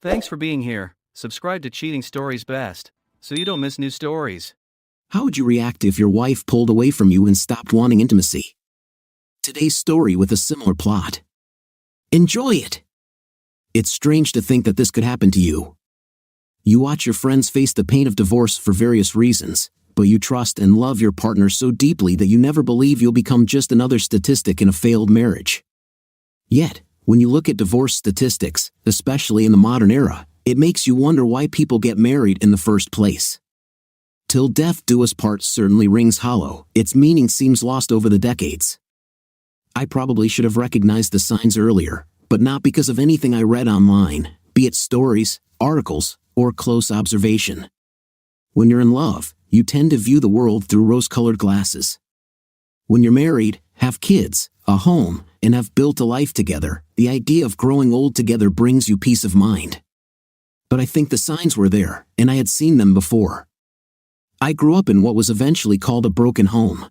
Thanks for being here. Subscribe to Cheating Stories Best, so you don't miss new stories. How would you react if your wife pulled away from you and stopped wanting intimacy? Today's story with a similar plot. Enjoy it! It's strange to think that this could happen to you. You watch your friends face the pain of divorce for various reasons, but you trust and love your partner so deeply that you never believe you'll become just another statistic in a failed marriage. Yet, when you look at divorce statistics, especially in the modern era, it makes you wonder why people get married in the first place. Till death do us part certainly rings hollow. Its meaning seems lost over the decades. I probably should have recognized the signs earlier, but not because of anything I read online, be it stories, articles, or close observation. When you're in love, you tend to view the world through rose-colored glasses. When you're married, have kids, a home, and have built a life together, the idea of growing old together brings you peace of mind. But I think the signs were there, and I had seen them before. I grew up in what was eventually called a broken home.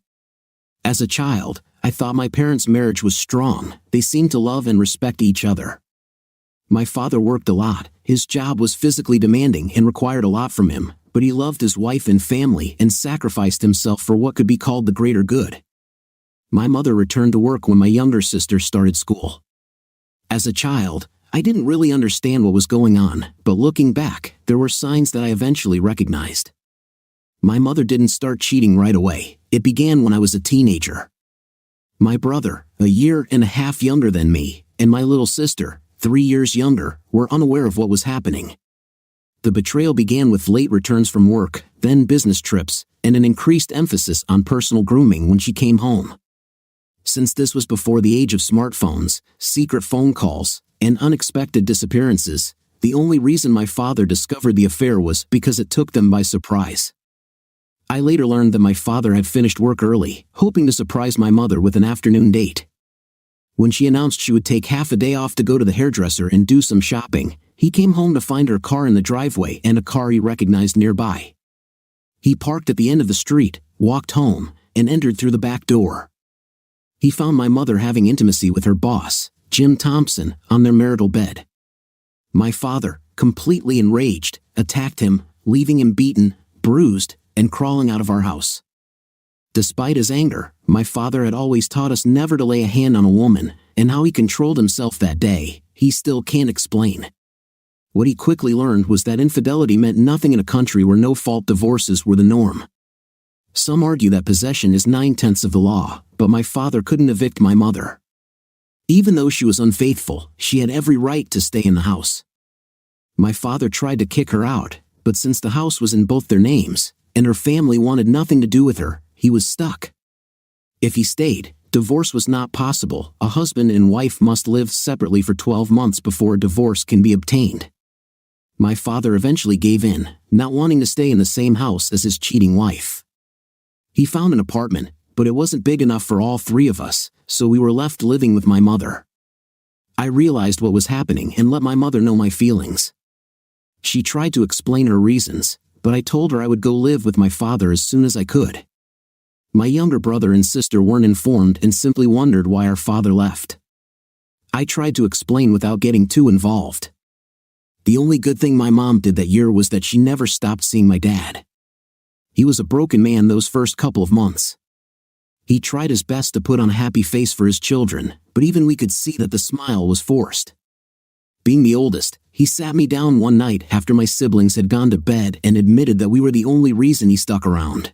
As a child, I thought my parents' marriage was strong. They seemed to love and respect each other. My father worked a lot. His job was physically demanding and required a lot from him, but he loved his wife and family and sacrificed himself for what could be called the greater good. My mother returned to work when my younger sister started school. As a child, I didn't really understand what was going on, but looking back, there were signs that I eventually recognized. My mother didn't start cheating right away. It began when I was a teenager. My brother, a year and a half younger than me, and my little sister, 3 years younger, were unaware of what was happening. The betrayal began with late returns from work, then business trips, and an increased emphasis on personal grooming when she came home. Since this was before the age of smartphones, secret phone calls, and unexpected disappearances, the only reason my father discovered the affair was because it took them by surprise. I later learned that my father had finished work early, hoping to surprise my mother with an afternoon date. When she announced she would take half a day off to go to the hairdresser and do some shopping, he came home to find her car in the driveway and a car he recognized nearby. He parked at the end of the street, walked home, and entered through the back door. He found my mother having intimacy with her boss, Jim Thompson, on their marital bed. My father, completely enraged, attacked him, leaving him beaten, bruised, and crawling out of our house. Despite his anger, my father had always taught us never to lay a hand on a woman, and how he controlled himself that day, he still can't explain. What he quickly learned was that infidelity meant nothing in a country where no-fault divorces were the norm. Some argue that possession is 9/10 of the law, but my father couldn't evict my mother. Even though she was unfaithful, she had every right to stay in the house. My father tried to kick her out, but since the house was in both their names, and her family wanted nothing to do with her, he was stuck. If he stayed, divorce was not possible. A husband and wife must live separately for 12 months before a divorce can be obtained. My father eventually gave in, not wanting to stay in the same house as his cheating wife. He found an apartment, but it wasn't big enough for all three of us, so we were left living with my mother. I realized what was happening and let my mother know my feelings. She tried to explain her reasons, but I told her I would go live with my father as soon as I could. My younger brother and sister weren't informed and simply wondered why our father left. I tried to explain without getting too involved. The only good thing my mom did that year was that she never stopped seeing my dad. He was a broken man those first couple of months. He tried his best to put on a happy face for his children, but even we could see that the smile was forced. Being the oldest, he sat me down one night after my siblings had gone to bed and admitted that we were the only reason he stuck around.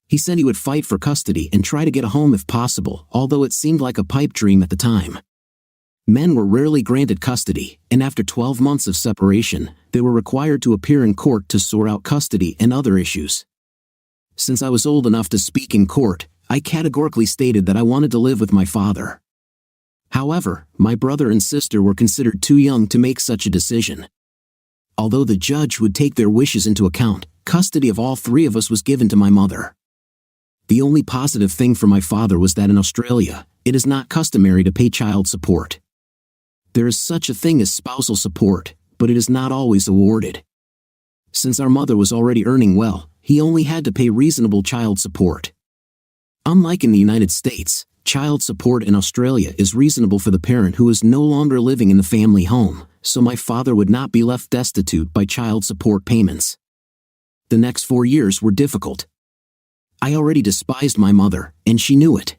He said he would fight for custody and try to get a home if possible, although it seemed like a pipe dream at the time. Men were rarely granted custody, and after 12 months of separation, they were required to appear in court to sort out custody and other issues. Since I was old enough to speak in court, I categorically stated that I wanted to live with my father. However, my brother and sister were considered too young to make such a decision. Although the judge would take their wishes into account, custody of all three of us was given to my mother. The only positive thing for my father was that in Australia, it is not customary to pay child support. There is such a thing as spousal support, but it is not always awarded. Since our mother was already earning well, he only had to pay reasonable child support. Unlike in the United States, child support in Australia is reasonable for the parent who is no longer living in the family home, so my father would not be left destitute by child support payments. The next 4 years were difficult. I already despised my mother, and she knew it.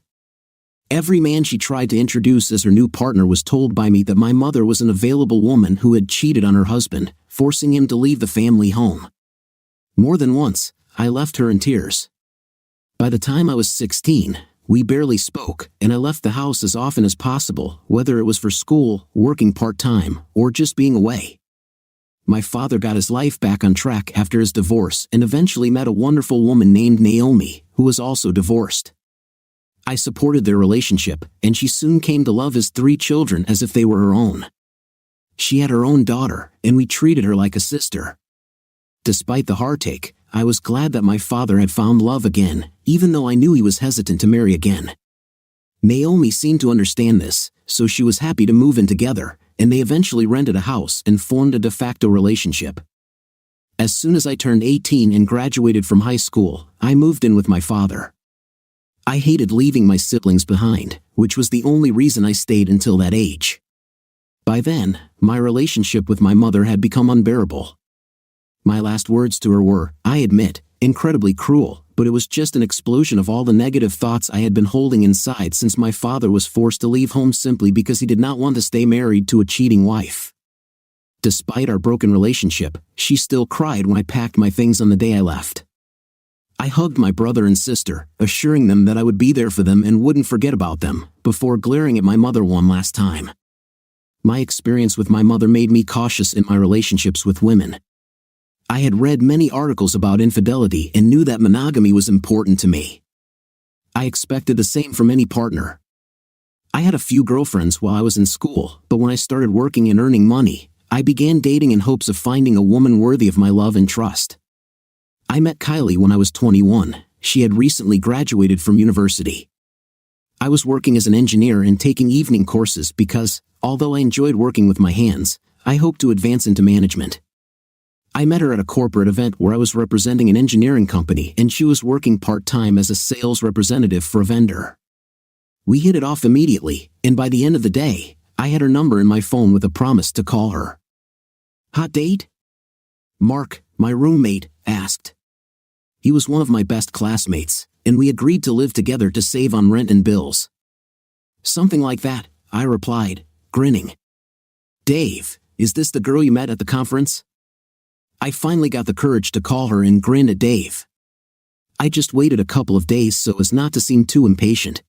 Every man she tried to introduce as her new partner was told by me that my mother was an available woman who had cheated on her husband, forcing him to leave the family home. More than once, I left her in tears. By the time I was 16, we barely spoke, and I left the house as often as possible, whether it was for school, working part-time, or just being away. My father got his life back on track after his divorce and eventually met a wonderful woman named Naomi, who was also divorced. I supported their relationship, and she soon came to love his 3 children as if they were her own. She had her own daughter, and we treated her like a sister. Despite the heartache, I was glad that my father had found love again, even though I knew he was hesitant to marry again. Naomi seemed to understand this, so she was happy to move in together, and they eventually rented a house and formed a de facto relationship. As soon as I turned 18 and graduated from high school, I moved in with my father. I hated leaving my siblings behind, which was the only reason I stayed until that age. By then, my relationship with my mother had become unbearable. My last words to her were, I admit, incredibly cruel, but it was just an explosion of all the negative thoughts I had been holding inside since my father was forced to leave home simply because he did not want to stay married to a cheating wife. Despite our broken relationship, she still cried when I packed my things on the day I left. I hugged my brother and sister, assuring them that I would be there for them and wouldn't forget about them, before glaring at my mother one last time. My experience with my mother made me cautious in my relationships with women. I had read many articles about infidelity and knew that monogamy was important to me. I expected the same from any partner. I had a few girlfriends while I was in school, but when I started working and earning money, I began dating in hopes of finding a woman worthy of my love and trust. I met Kylie when I was 21. She had recently graduated from university. I was working as an engineer and taking evening courses because, although I enjoyed working with my hands, I hoped to advance into management. I met her at a corporate event where I was representing an engineering company and she was working part-time as a sales representative for a vendor. We hit it off immediately, and by the end of the day, I had her number in my phone with a promise to call her. Hot date? Mark, my roommate, asked. He was one of my best classmates, and we agreed to live together to save on rent and bills. Something like that, I replied, grinning. Dave, is this the girl you met at the conference? I finally got the courage to call her and grin at Dave. I just waited a couple of days so as not to seem too impatient.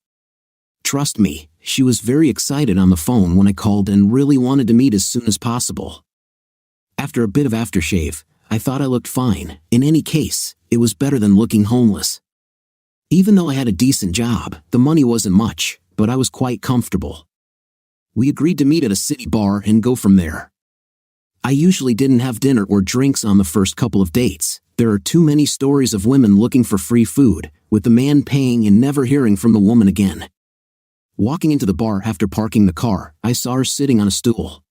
Trust me, she was very excited on the phone when I called and really wanted to meet as soon as possible. After a bit of aftershave, I thought I looked fine. In any case, it was better than looking homeless. Even though I had a decent job, the money wasn't much, but I was quite comfortable. We agreed to meet at a city bar and go from there. I usually didn't have dinner or drinks on the first couple of dates. There are too many stories of women looking for free food, with the man paying and never hearing from the woman again. Walking into the bar after parking the car, I saw her sitting on a stool.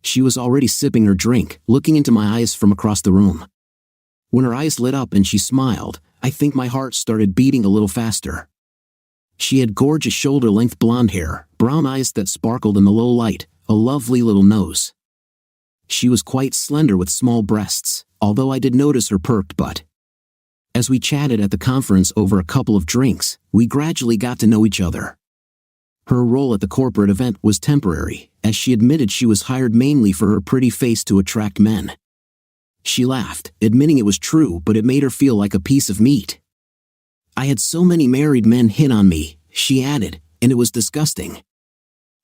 She was already sipping her drink, looking into my eyes from across the room. When her eyes lit up and she smiled, I think my heart started beating a little faster. She had gorgeous shoulder-length blonde hair, brown eyes that sparkled in the low light, a lovely little nose. She was quite slender with small breasts, although I did notice her perked butt. As we chatted at the conference over a couple of drinks, we gradually got to know each other. Her role at the corporate event was temporary, as she admitted she was hired mainly for her pretty face to attract men. She laughed, admitting it was true, but it made her feel like a piece of meat. I had so many married men hit on me, she added, and it was disgusting.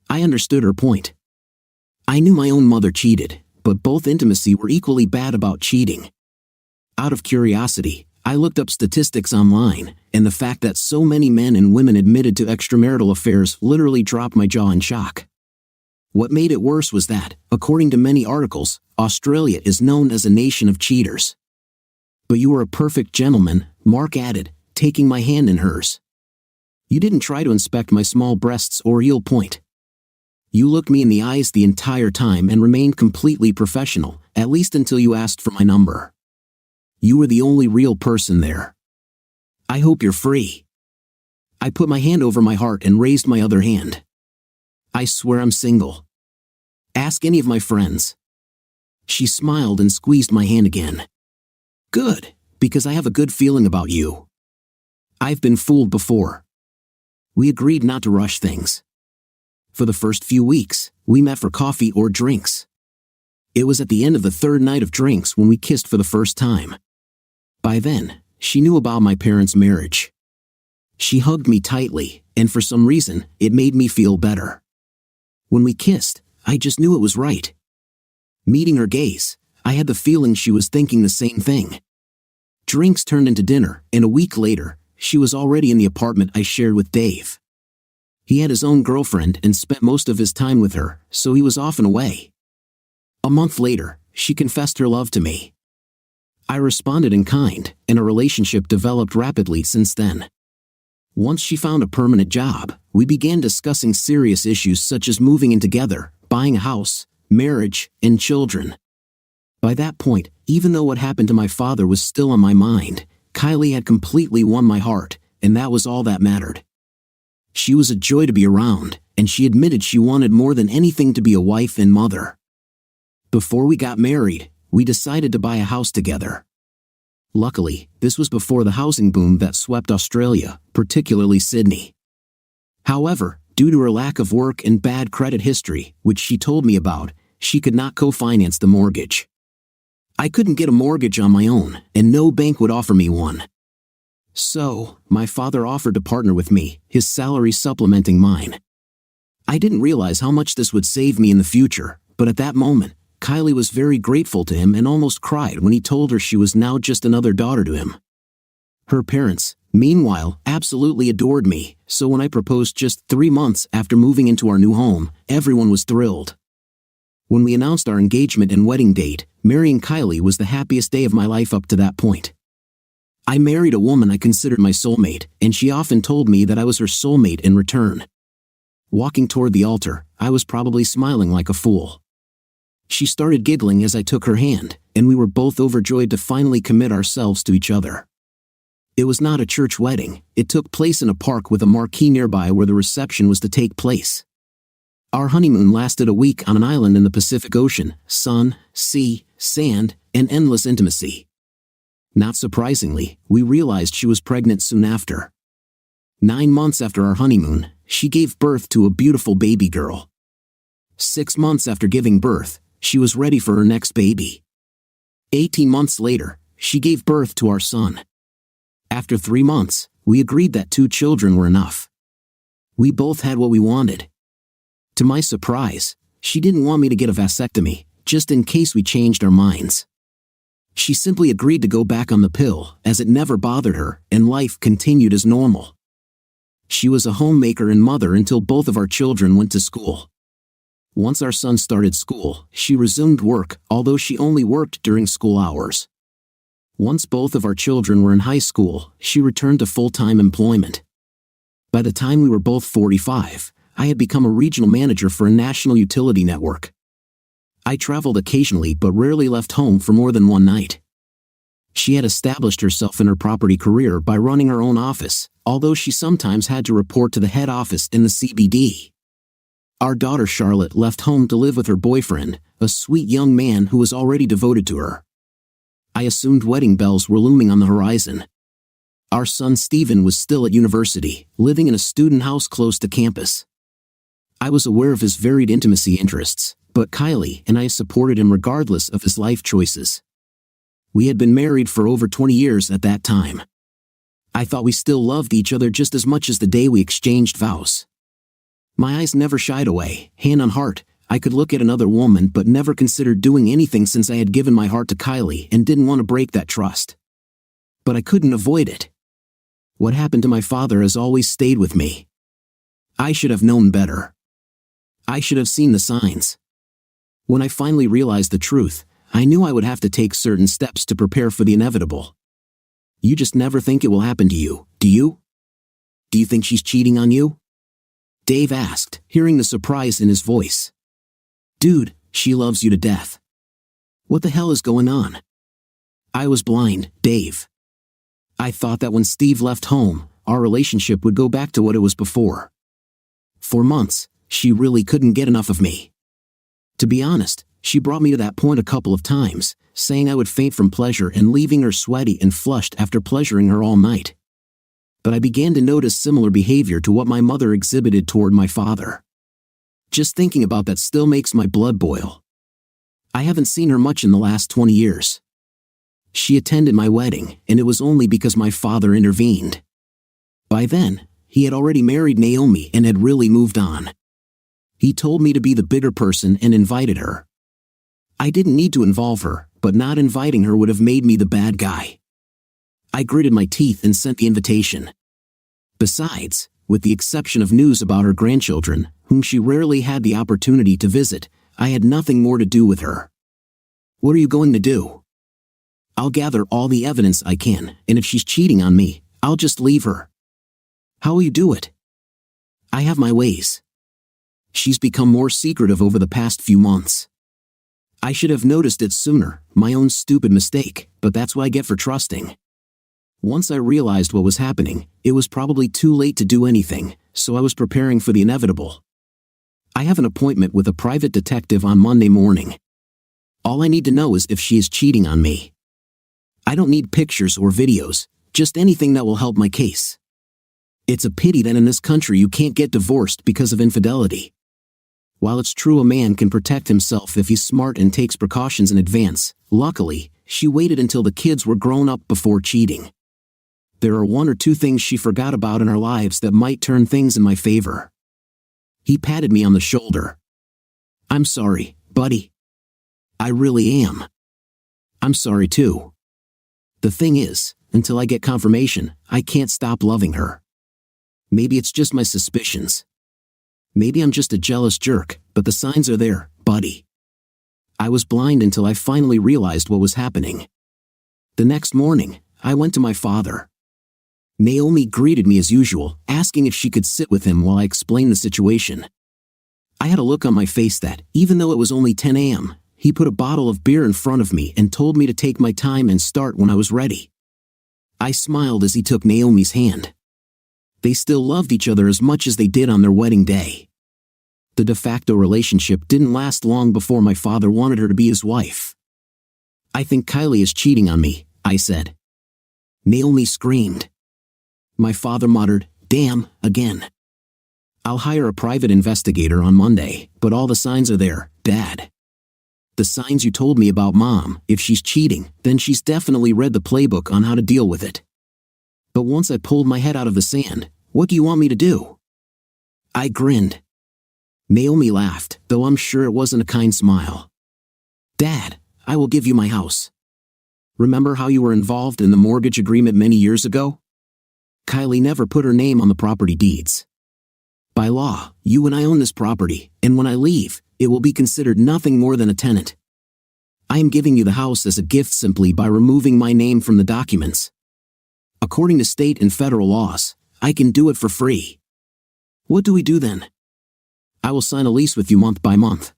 I understood her point. I knew my own mother cheated, but both intimacy were equally bad about cheating. Out of curiosity, I looked up statistics online, and the fact that so many men and women admitted to extramarital affairs literally dropped my jaw in shock. What made it worse was that, according to many articles, Australia is known as a nation of cheaters. But you were a perfect gentleman, Mark added, taking my hand in hers. You didn't try to inspect my small breasts or heel point. You looked me in the eyes the entire time and remained completely professional, at least until you asked for my number. You were the only real person there. I hope you're free. I put my hand over my heart and raised my other hand. I swear I'm single. Ask any of my friends." She smiled and squeezed my hand again. "Good, because I have a good feeling about you. I've been fooled before." We agreed not to rush things. For the first few weeks, we met for coffee or drinks. It was at the end of the third night of drinks when we kissed for the first time. By then, she knew about my parents' marriage. She hugged me tightly, and for some reason, it made me feel better. When we kissed, I just knew it was right. Meeting her gaze, I had the feeling she was thinking the same thing. Drinks turned into dinner, and a week later, she was already in the apartment I shared with Dave. He had his own girlfriend and spent most of his time with her, so he was often away. A month later, she confessed her love to me. I responded in kind, and a relationship developed rapidly since then. Once she found a permanent job, we began discussing serious issues such as moving in together, buying a house, marriage, and children. By that point, even though what happened to my father was still on my mind, Kylie had completely won my heart, and that was all that mattered. She was a joy to be around, and she admitted she wanted more than anything to be a wife and mother. Before we got married, we decided to buy a house together. Luckily, this was before the housing boom that swept Australia, particularly Sydney. However, due to her lack of work and bad credit history, which she told me about, she could not co-finance the mortgage. I couldn't get a mortgage on my own, and no bank would offer me one. So, my father offered to partner with me, his salary supplementing mine. I didn't realize how much this would save me in the future, but at that moment, Kylie was very grateful to him and almost cried when he told her she was now just another daughter to him. Her parents, meanwhile, absolutely adored me, so when I proposed just 3 months after moving into our new home, everyone was thrilled. When we announced our engagement and wedding date, marrying Kylie was the happiest day of my life up to that point. I married a woman I considered my soulmate, and she often told me that I was her soulmate in return. Walking toward the altar, I was probably smiling like a fool. She started giggling as I took her hand, and we were both overjoyed to finally commit ourselves to each other. It was not a church wedding, it took place in a park with a marquee nearby where the reception was to take place. Our honeymoon lasted a week on an island in the Pacific Ocean, sun, sea, sand, and endless intimacy. Not surprisingly, we realized she was pregnant soon after. 9 months after our honeymoon, she gave birth to a beautiful baby girl. 6 months after giving birth, she was ready for her next baby. 18 months later, she gave birth to our son. After 3 months, we agreed that 2 children were enough. We both had what we wanted. To my surprise, she didn't want me to get a vasectomy, just in case we changed our minds. She simply agreed to go back on the pill, as it never bothered her, and life continued as normal. She was a homemaker and mother until both of our children went to school. Once our son started school, she resumed work, although she only worked during school hours. Once both of our children were in high school, she returned to full-time employment. By the time we were both 45, I had become a regional manager for a national utility network. I traveled occasionally but rarely left home for more than one night. She had established herself in her property career by running her own office, although she sometimes had to report to the head office in the CBD. Our daughter Charlotte left home to live with her boyfriend, a sweet young man who was already devoted to her. I assumed wedding bells were looming on the horizon. Our son Stephen was still at university, living in a student house close to campus. I was aware of his varied intimacy interests, but Kylie and I supported him regardless of his life choices. We had been married for over 20 years at that time. I thought we still loved each other just as much as the day we exchanged vows. My eyes never shied away, hand on heart. I could look at another woman but never considered doing anything since I had given my heart to Kylie and didn't want to break that trust. But I couldn't avoid it. What happened to my father has always stayed with me. I should have known better. I should have seen the signs. When I finally realized the truth, I knew I would have to take certain steps to prepare for the inevitable. You just never think it will happen to you, do you? Do you think she's cheating on you? Dave asked, hearing the surprise in his voice. Dude, she loves you to death. What the hell is going on? I was blind, Dave. I thought that when Steve left home, our relationship would go back to what it was before. For months, she really couldn't get enough of me. To be honest, she brought me to that point a couple of times, saying I would faint from pleasure and leaving her sweaty and flushed after pleasuring her all night. But I began to notice similar behavior to what my mother exhibited toward my father. Just thinking about that still makes my blood boil. I haven't seen her much in the last 20 years. She attended my wedding, and it was only because my father intervened. By then, he had already married Naomi and had really moved on. He told me to be the bigger person and invited her. I didn't need to involve her, but not inviting her would have made me the bad guy. I gritted my teeth and sent the invitation. Besides, with the exception of news about her grandchildren, whom she rarely had the opportunity to visit, I had nothing more to do with her. What are you going to do? I'll gather all the evidence I can, and if she's cheating on me, I'll just leave her. How will you do it? I have my ways. She's become more secretive over the past few months. I should have noticed it sooner, my own stupid mistake, but that's what I get for trusting. Once I realized what was happening, it was probably too late to do anything, so I was preparing for the inevitable. I have an appointment with a private detective on Monday morning. All I need to know is if she is cheating on me. I don't need pictures or videos, just anything that will help my case. It's a pity that in this country you can't get divorced because of infidelity. While it's true a man can protect himself if he's smart and takes precautions in advance, luckily, she waited until the kids were grown up before cheating. There are one or two things she forgot about in our lives that might turn things in my favor. He patted me on the shoulder. I'm sorry, buddy. I really am. I'm sorry too. The thing is, until I get confirmation, I can't stop loving her. Maybe it's just my suspicions. Maybe I'm just a jealous jerk, but the signs are there, buddy. I was blind until I finally realized what was happening. The next morning, I went to my father. Naomi greeted me as usual, asking if she could sit with him while I explained the situation. I had a look on my face that, even though it was only 10 a.m., he put a bottle of beer in front of me and told me to take my time and start when I was ready. I smiled as he took Naomi's hand. They still loved each other as much as they did on their wedding day. The de facto relationship didn't last long before my father wanted her to be his wife. I think Kylie is cheating on me, I said. Naomi screamed. My father muttered, damn, again. I'll hire a private investigator on Monday, but all the signs are there, Dad. The signs you told me about Mom, if she's cheating, then she's definitely read the playbook on how to deal with it. But once I pulled my head out of the sand, what do you want me to do? I grinned. Naomi laughed, though I'm sure it wasn't a kind smile. Dad, I will give you my house. Remember how you were involved in the mortgage agreement many years ago? Kylie never put her name on the property deeds. By law, you and I own this property, and when I leave, it will be considered nothing more than a tenant. I am giving you the house as a gift simply by removing my name from the documents. According to state and federal laws, I can do it for free. What do we do then? I will sign a lease with you month by month.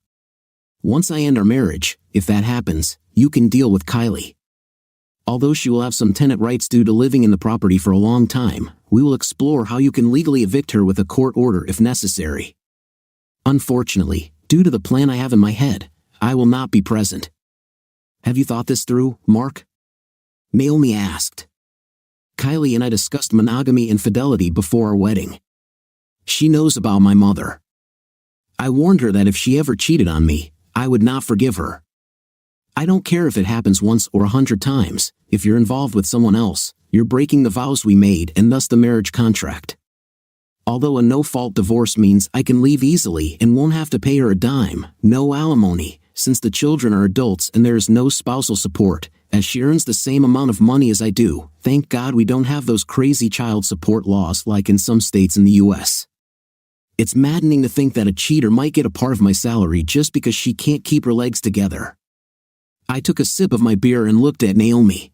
Once I end our marriage, if that happens, you can deal with Kylie. Although she will have some tenant rights due to living in the property for a long time, we will explore how you can legally evict her with a court order if necessary. Unfortunately, due to the plan I have in my head, I will not be present. Have you thought this through, Mark? Naomi asked. Kylie and I discussed monogamy and fidelity before our wedding. She knows about my mother. I warned her that if she ever cheated on me, I would not forgive her. I don't care if it happens once or 100 times, if you're involved with someone else, you're breaking the vows we made and thus the marriage contract. Although a no-fault divorce means I can leave easily and won't have to pay her a dime, no alimony, since the children are adults and there is no spousal support, as she earns the same amount of money as I do, thank God we don't have those crazy child support laws like in some states in the US. It's maddening to think that a cheater might get a part of my salary just because she can't keep her legs together. I took a sip of my beer and looked at Naomi.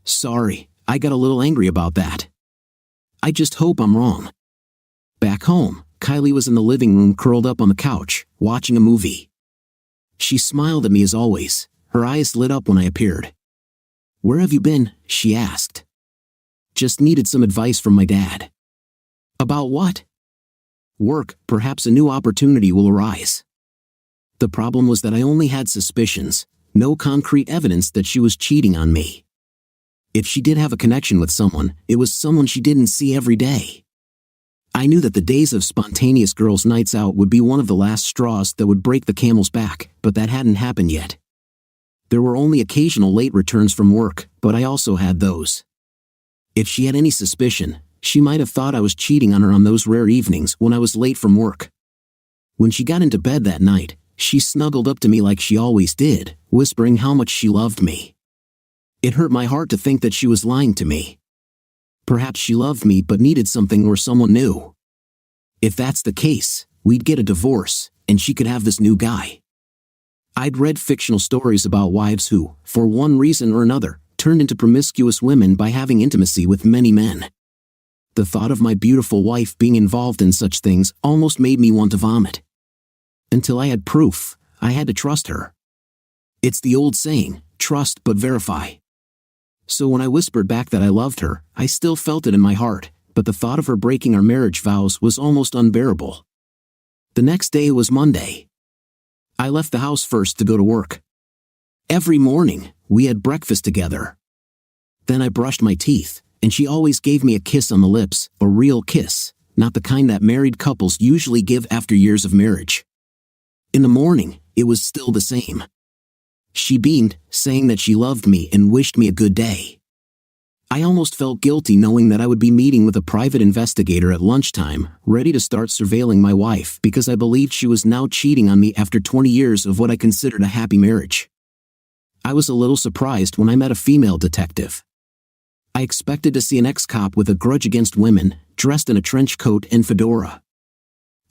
Sorry, I got a little angry about that. I just hope I'm wrong. Back home, Kylie was in the living room curled up on the couch, watching a movie. She smiled at me as always, her eyes lit up when I appeared. Where have you been? She asked. Just needed some advice from my dad. About what? Work, perhaps a new opportunity will arise. The problem was that I only had suspicions, no concrete evidence that she was cheating on me. If she did have a connection with someone, it was someone she didn't see every day. I knew that the days of spontaneous girls' nights out would be one of the last straws that would break the camel's back, but that hadn't happened yet. There were only occasional late returns from work, but I also had those. If she had any suspicion, she might have thought I was cheating on her on those rare evenings when I was late from work. When she got into bed that night, she snuggled up to me like she always did, whispering how much she loved me. It hurt my heart to think that she was lying to me. Perhaps she loved me but needed something or someone new. If that's the case, we'd get a divorce, and she could have this new guy. I'd read fictional stories about wives who, for one reason or another, turned into promiscuous women by having intimacy with many men. The thought of my beautiful wife being involved in such things almost made me want to vomit. Until I had proof, I had to trust her. It's the old saying, trust but verify. So when I whispered back that I loved her, I still felt it in my heart, but the thought of her breaking our marriage vows was almost unbearable. The next day was Monday. I left the house first to go to work. Every morning, we had breakfast together. Then I brushed my teeth, and she always gave me a kiss on the lips, a real kiss, not the kind that married couples usually give after years of marriage. In the morning, it was still the same. She beamed, saying that she loved me and wished me a good day. I almost felt guilty knowing that I would be meeting with a private investigator at lunchtime, ready to start surveilling my wife because I believed she was now cheating on me after 20 years of what I considered a happy marriage. I was a little surprised when I met a female detective. I expected to see an ex-cop with a grudge against women, dressed in a trench coat and fedora.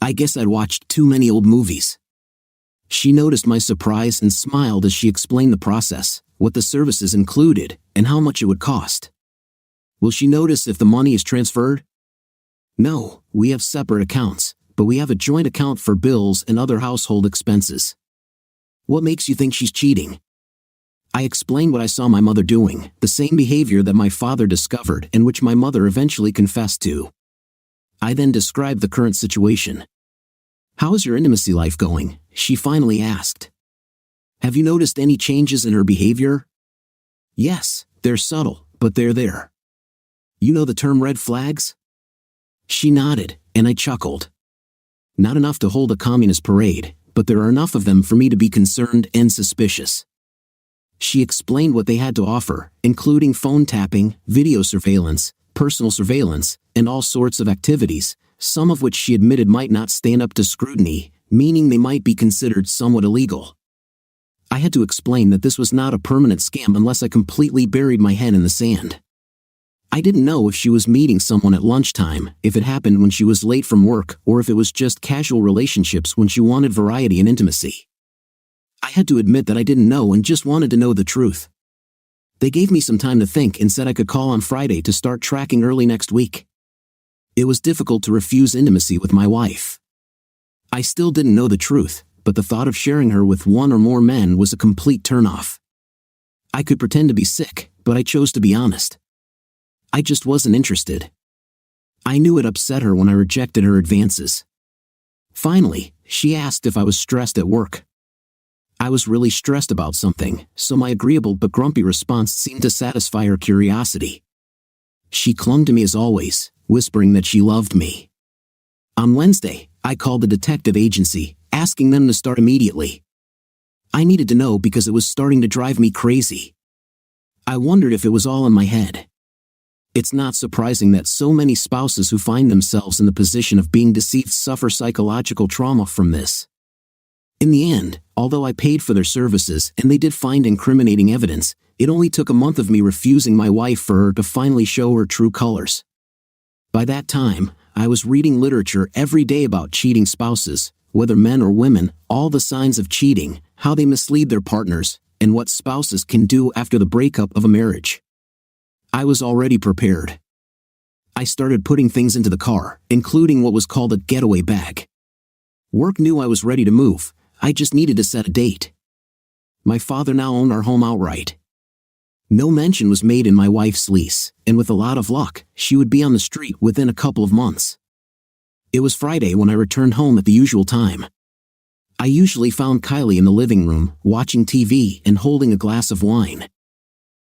I guess I'd watched too many old movies. She noticed my surprise and smiled as she explained the process, what the services included, and how much it would cost. Will she notice if the money is transferred? No, we have separate accounts, but we have a joint account for bills and other household expenses. What makes you think she's cheating? I explained what I saw my mother doing, the same behavior that my father discovered and which my mother eventually confessed to. I then described the current situation. How is your intimacy life going? She finally asked. Have you noticed any changes in her behavior? Yes, they're subtle, but they're there. You know the term red flags? She nodded, and I chuckled. Not enough to hold a communist parade, but there are enough of them for me to be concerned and suspicious. She explained what they had to offer, including phone tapping, video surveillance, personal surveillance, and all sorts of activities, some of which she admitted might not stand up to scrutiny, meaning they might be considered somewhat illegal. I had to explain that this was not a permanent scam unless I completely buried my head in the sand. I didn't know if she was meeting someone at lunchtime, if it happened when she was late from work, or if it was just casual relationships when she wanted variety and intimacy. I had to admit that I didn't know and just wanted to know the truth. They gave me some time to think and said I could call on Friday to start tracking early next week. It was difficult to refuse intimacy with my wife. I still didn't know the truth, but the thought of sharing her with one or more men was a complete turnoff. I could pretend to be sick, but I chose to be honest. I just wasn't interested. I knew it upset her when I rejected her advances. Finally, she asked if I was stressed at work. I was really stressed about something, so my agreeable but grumpy response seemed to satisfy her curiosity. She clung to me as always, whispering that she loved me. On Wednesday, I called the detective agency, asking them to start immediately. I needed to know because it was starting to drive me crazy. I wondered if it was all in my head. It's not surprising that so many spouses who find themselves in the position of being deceived suffer psychological trauma from this. In the end, although I paid for their services and they did find incriminating evidence, it only took a month of me refusing my wife for her to finally show her true colors. By that time, I was reading literature every day about cheating spouses, whether men or women, all the signs of cheating, how they mislead their partners, and what spouses can do after the breakup of a marriage. I was already prepared. I started putting things into the car, including what was called a getaway bag. Work knew I was ready to move. I just needed to set a date. My father now owned our home outright. No mention was made in my wife's lease, and with a lot of luck, she would be on the street within a couple of months. It was Friday when I returned home at the usual time. I usually found Kylie in the living room, watching TV and holding a glass of wine.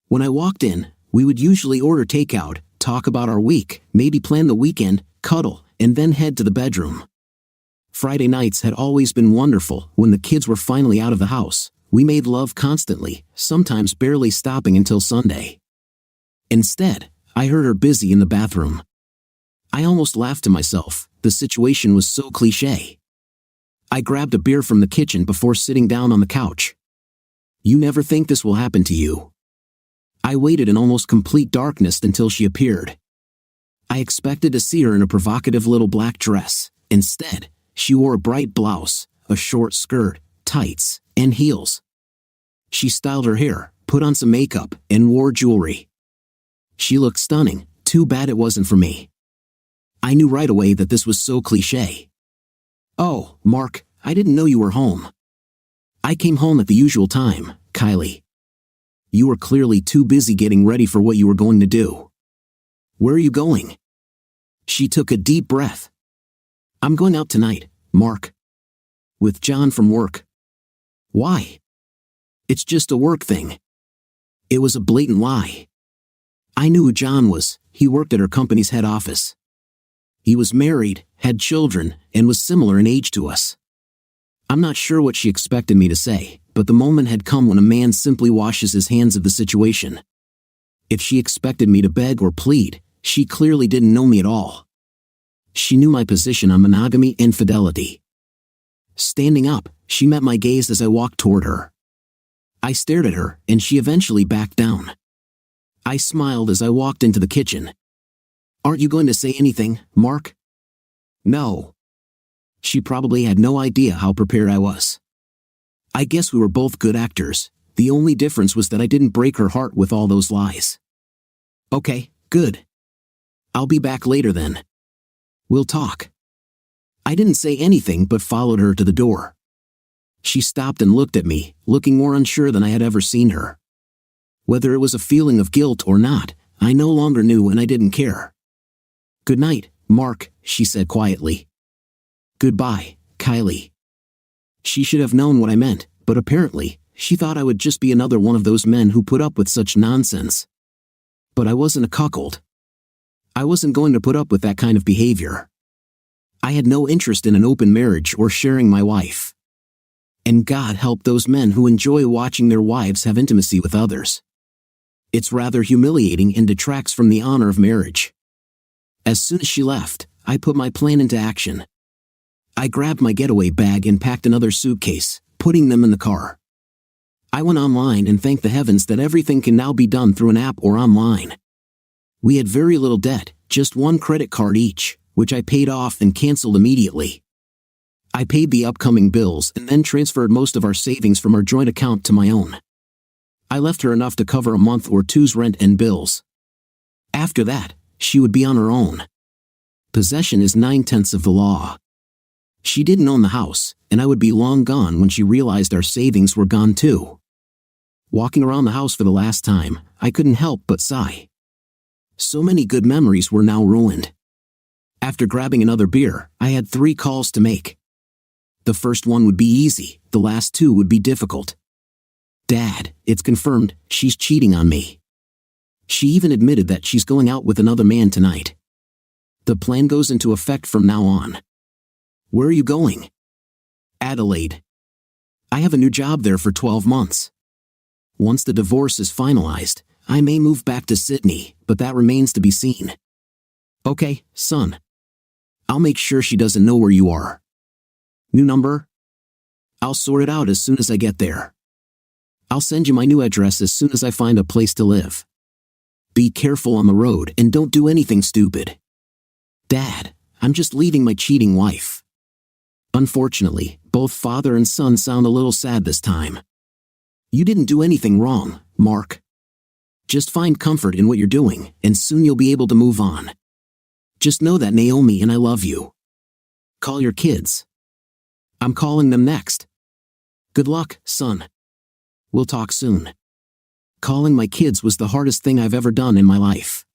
When I walked in, we would usually order takeout, talk about our week, maybe plan the weekend, cuddle, and then head to the bedroom. Friday nights had always been wonderful. When the kids were finally out of the house, we made love constantly, sometimes barely stopping until Sunday. Instead, I heard her busy in the bathroom. I almost laughed to myself. The situation was so cliché. I grabbed a beer from the kitchen before sitting down on the couch. You never think this will happen to you. I waited in almost complete darkness until she appeared. I expected to see her in a provocative little black dress. Instead, she wore a bright blouse, a short skirt, tights, and heels. She styled her hair, put on some makeup, and wore jewelry. She looked stunning. Too bad it wasn't for me. I knew right away that this was so cliché. Oh, Mark, I didn't know you were home. I came home at the usual time, Kylie. You were clearly too busy getting ready for what you were going to do. Where are you going? She took a deep breath. I'm going out tonight, Mark. With John from work. Why? It's just a work thing. It was a blatant lie. I knew who John was. He worked at her company's head office. He was married, had children, and was similar in age to us. I'm not sure what she expected me to say, but the moment had come when a man simply washes his hands of the situation. If she expected me to beg or plead, she clearly didn't know me at all. She knew my position on monogamy and fidelity. Standing up, she met my gaze as I walked toward her. I stared at her, and she eventually backed down. I smiled as I walked into the kitchen. Aren't you going to say anything, Mark? No. She probably had no idea how prepared I was. I guess we were both good actors. The only difference was that I didn't break her heart with all those lies. Okay, good. I'll be back later then. We'll talk. I didn't say anything but followed her to the door. She stopped and looked at me, looking more unsure than I had ever seen her. Whether it was a feeling of guilt or not, I no longer knew and I didn't care. Good night, Mark, she said quietly. Goodbye, Kylie. She should have known what I meant, but apparently, she thought I would just be another one of those men who put up with such nonsense. But I wasn't a cuckold. I wasn't going to put up with that kind of behavior. I had no interest in an open marriage or sharing my wife. And God help those men who enjoy watching their wives have intimacy with others. It's rather humiliating and detracts from the honor of marriage. As soon as she left, I put my plan into action. I grabbed my getaway bag and packed another suitcase, putting them in the car. I went online and thanked the heavens that everything can now be done through an app or online. We had very little debt, just one credit card each, which I paid off and canceled immediately. I paid the upcoming bills and then transferred most of our savings from our joint account to my own. I left her enough to cover a month or two's rent and bills. After that, she would be on her own. Possession is 9/10 of the law. She didn't own the house, and I would be long gone when she realized our savings were gone too. Walking around the house for the last time, I couldn't help but sigh. So many good memories were now ruined. After grabbing another beer, I had 3 calls to make. The first one would be easy, the last 2 would be difficult. Dad, it's confirmed, she's cheating on me. She even admitted that she's going out with another man tonight. The plan goes into effect from now on. Where are you going? Adelaide. I have a new job there for 12 months. Once the divorce is finalized, I may move back to Sydney, but that remains to be seen. Okay, son. I'll make sure she doesn't know where you are. New number? I'll sort it out as soon as I get there. I'll send you my new address as soon as I find a place to live. Be careful on the road and don't do anything stupid. Dad, I'm just leaving my cheating wife. Unfortunately, both father and son sound a little sad this time. You didn't do anything wrong, Mark. Just find comfort in what you're doing, and soon you'll be able to move on. Just know that Naomi and I love you. Call your kids. I'm calling them next. Good luck, son. We'll talk soon. Calling my kids was the hardest thing I've ever done in my life.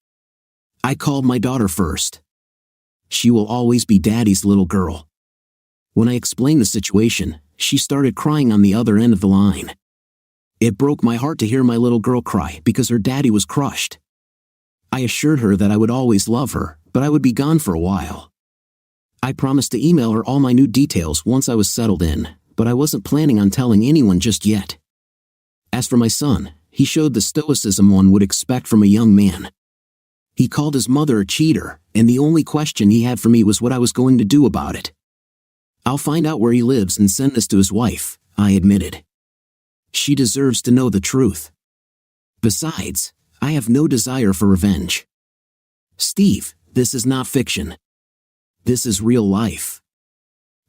I called my daughter first. She will always be Daddy's little girl. When I explained the situation, she started crying on the other end of the line. It broke my heart to hear my little girl cry because her daddy was crushed. I assured her that I would always love her, but I would be gone for a while. I promised to email her all my new details once I was settled in, but I wasn't planning on telling anyone just yet. As for my son, he showed the stoicism one would expect from a young man. He called his mother a cheater, and the only question he had for me was what I was going to do about it. "I'll find out where he lives and send this to his wife," I admitted. "She deserves to know the truth. Besides, I have no desire for revenge." "Steve, this is not fiction. This is real life.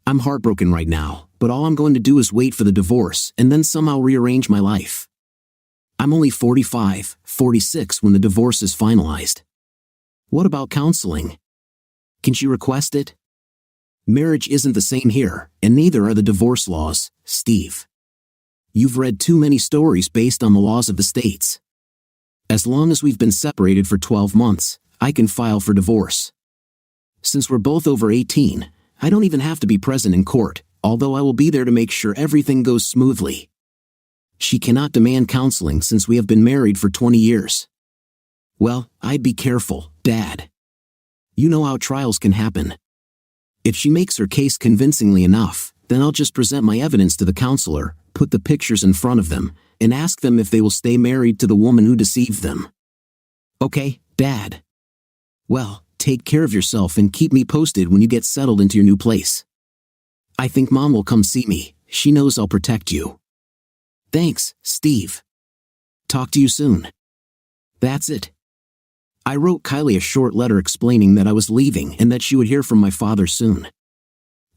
I'm heartbroken right now, but all I'm going to do is wait for the divorce and then somehow rearrange my life. I'm only 45, 46 when the divorce is finalized. What about counseling? Can she request it? Marriage isn't the same here, and neither are the divorce laws, Steve. You've read too many stories based on the laws of the states. As long as we've been separated for 12 months, I can file for divorce. Since we're both over 18, I don't even have to be present in court, although I will be there to make sure everything goes smoothly. She cannot demand counseling since we have been married for 20 years. Well, I'd be careful, Dad. You know how trials can happen. If she makes her case convincingly enough, then I'll just present my evidence to the counselor, put the pictures in front of them, and ask them if they will stay married to the woman who deceived them. Okay, Dad? Well, take care of yourself and keep me posted when you get settled into your new place. I think Mom will come see me. She knows I'll protect you. Thanks, Steve. Talk to you soon. That's it. I wrote Kylie a short letter explaining that I was leaving and that she would hear from my father soon.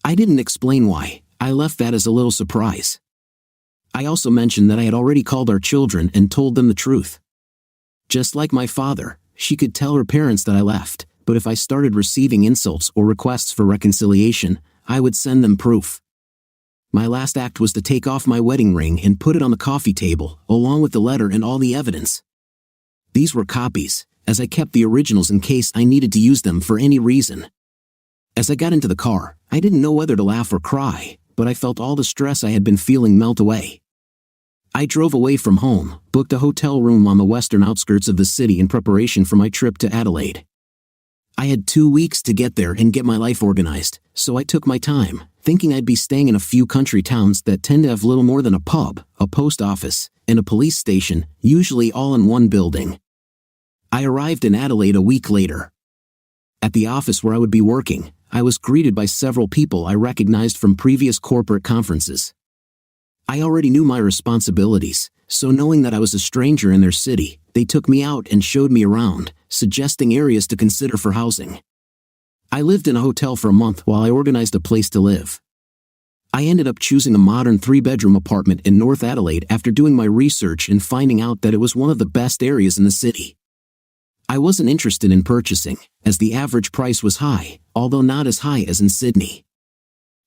I didn't explain why. I left that as a little surprise. I also mentioned that I had already called our children and told them the truth. Just like my father, she could tell her parents that I left, but if I started receiving insults or requests for reconciliation, I would send them proof. My last act was to take off my wedding ring and put it on the coffee table, along with the letter and all the evidence. These were copies, as I kept the originals in case I needed to use them for any reason. As I got into the car, I didn't know whether to laugh or cry, but I felt all the stress I had been feeling melt away. I drove away from home, booked a hotel room on the western outskirts of the city in preparation for my trip to Adelaide. I had 2 weeks to get there and get my life organized, so I took my time, thinking I'd be staying in a few country towns that tend to have little more than a pub, a post office, and a police station, usually all in one building. I arrived in Adelaide a week later. At the office where I would be working, I was greeted by several people I recognized from previous corporate conferences. I already knew my responsibilities, so knowing that I was a stranger in their city, they took me out and showed me around, suggesting areas to consider for housing. I lived in a hotel for a month while I organized a place to live. I ended up choosing a modern 3-bedroom apartment in North Adelaide after doing my research and finding out that it was one of the best areas in the city. I wasn't interested in purchasing, as the average price was high, although not as high as in Sydney.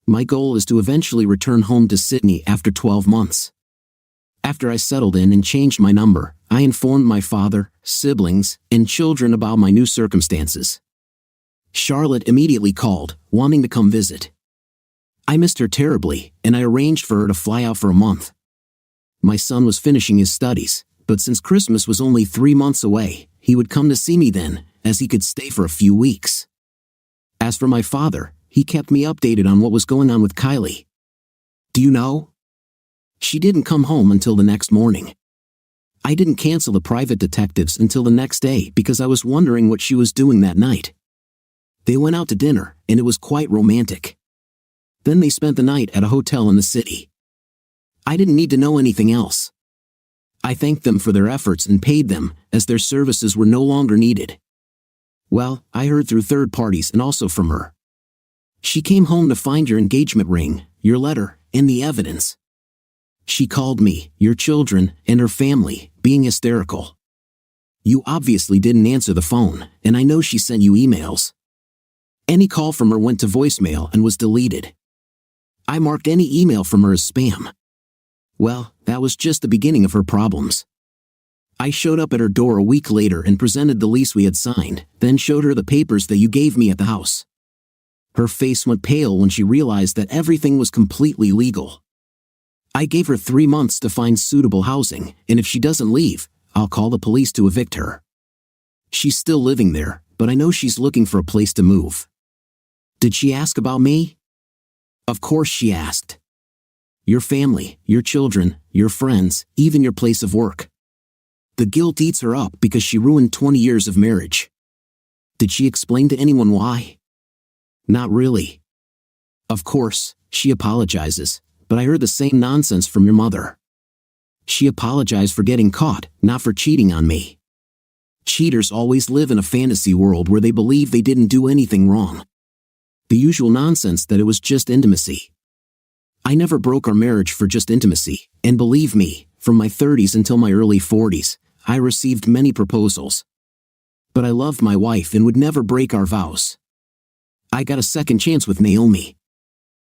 My goal is to eventually return home to Sydney after 12 months. After I settled in and changed my number, I informed my father, siblings, and children about my new circumstances. Charlotte immediately called, wanting to come visit. I missed her terribly, and I arranged for her to fly out for a month. My son was finishing his studies, but since Christmas was only 3 months away, he would come to see me then, as he could stay for a few weeks. As for my father, he kept me updated on what was going on with Kylie. Do you know? She didn't come home until the next morning. I didn't cancel the private detectives until the next day because I was wondering what she was doing that night. They went out to dinner, and it was quite romantic. Then they spent the night at a hotel in the city. I didn't need to know anything else. I thanked them for their efforts and paid them, as their services were no longer needed. Well, I heard through third parties and also from her. She came home to find your engagement ring, your letter, and the evidence. She called me, your children, and her family, being hysterical. You obviously didn't answer the phone, and I know she sent you emails. Any call from her went to voicemail and was deleted. I marked any email from her as spam. Well, that was just the beginning of her problems. I showed up at her door a week later and presented the lease we had signed, then showed her the papers that you gave me at the house. Her face went pale when she realized that everything was completely legal. I gave her 3 months to find suitable housing, and if she doesn't leave, I'll call the police to evict her. She's still living there, but I know she's looking for a place to move. Did she ask about me? Of course she asked. Your family, your children, your friends, even your place of work. The guilt eats her up because she ruined 20 years of marriage. Did she explain to anyone why? Not really. Of course, she apologizes, but I heard the same nonsense from your mother. She apologized for getting caught, not for cheating on me. Cheaters always live in a fantasy world where they believe they didn't do anything wrong. The usual nonsense that it was just intimacy. I never broke our marriage for just intimacy, and believe me, from my 30s until my early 40s, I received many proposals. But I loved my wife and would never break our vows. I got a second chance with Naomi.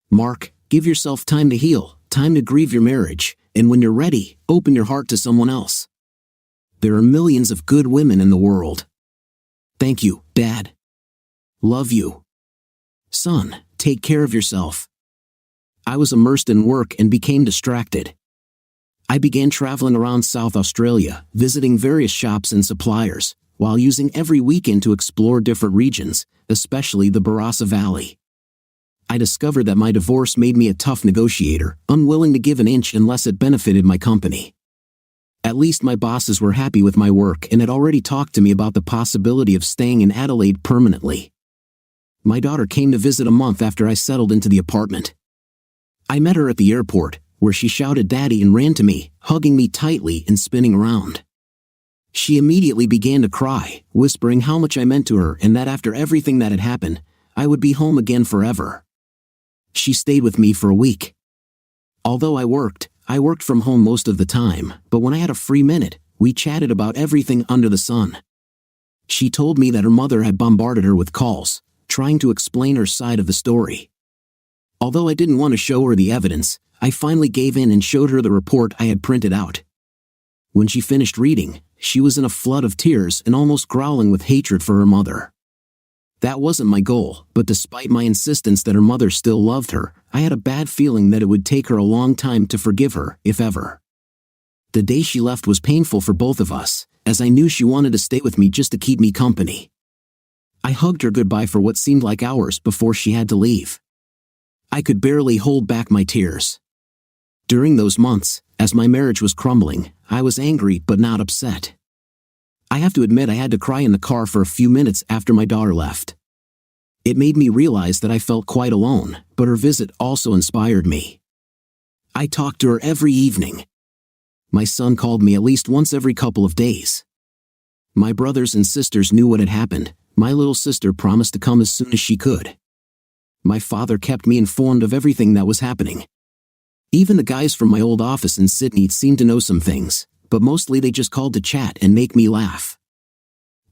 Mark, give yourself time to heal, time to grieve your marriage, and when you're ready, open your heart to someone else. There are millions of good women in the world. Thank you, Dad. Love you. Son, take care of yourself. I was immersed in work and became distracted. I began traveling around South Australia, visiting various shops and suppliers, while using every weekend to explore different regions, especially the Barossa Valley. I discovered that my divorce made me a tough negotiator, unwilling to give an inch unless it benefited my company. At least my bosses were happy with my work and had already talked to me about the possibility of staying in Adelaide permanently. My daughter came to visit a month after I settled into the apartment. I met her at the airport, where she shouted "Daddy" and ran to me, hugging me tightly and spinning around. She immediately began to cry, whispering how much I meant to her and that after everything that had happened, I would be home again forever. She stayed with me for a week. Although I worked from home most of the time, but when I had a free minute, we chatted about everything under the sun. She told me that her mother had bombarded her with calls, trying to explain her side of the story. Although I didn't want to show her the evidence, I finally gave in and showed her the report I had printed out. When she finished reading, she was in a flood of tears and almost growling with hatred for her mother. That wasn't my goal, but despite my insistence that her mother still loved her, I had a bad feeling that it would take her a long time to forgive her, if ever. The day she left was painful for both of us, as I knew she wanted to stay with me just to keep me company. I hugged her goodbye for what seemed like hours before she had to leave. I could barely hold back my tears. During those months, as my marriage was crumbling, I was angry but not upset. I have to admit I had to cry in the car for a few minutes after my daughter left. It made me realize that I felt quite alone, but her visit also inspired me. I talked to her every evening. My son called me at least once every couple of days. My brothers and sisters knew what had happened. My little sister promised to come as soon as she could. My father kept me informed of everything that was happening. Even the guys from my old office in Sydney seemed to know some things, but mostly they just called to chat and make me laugh.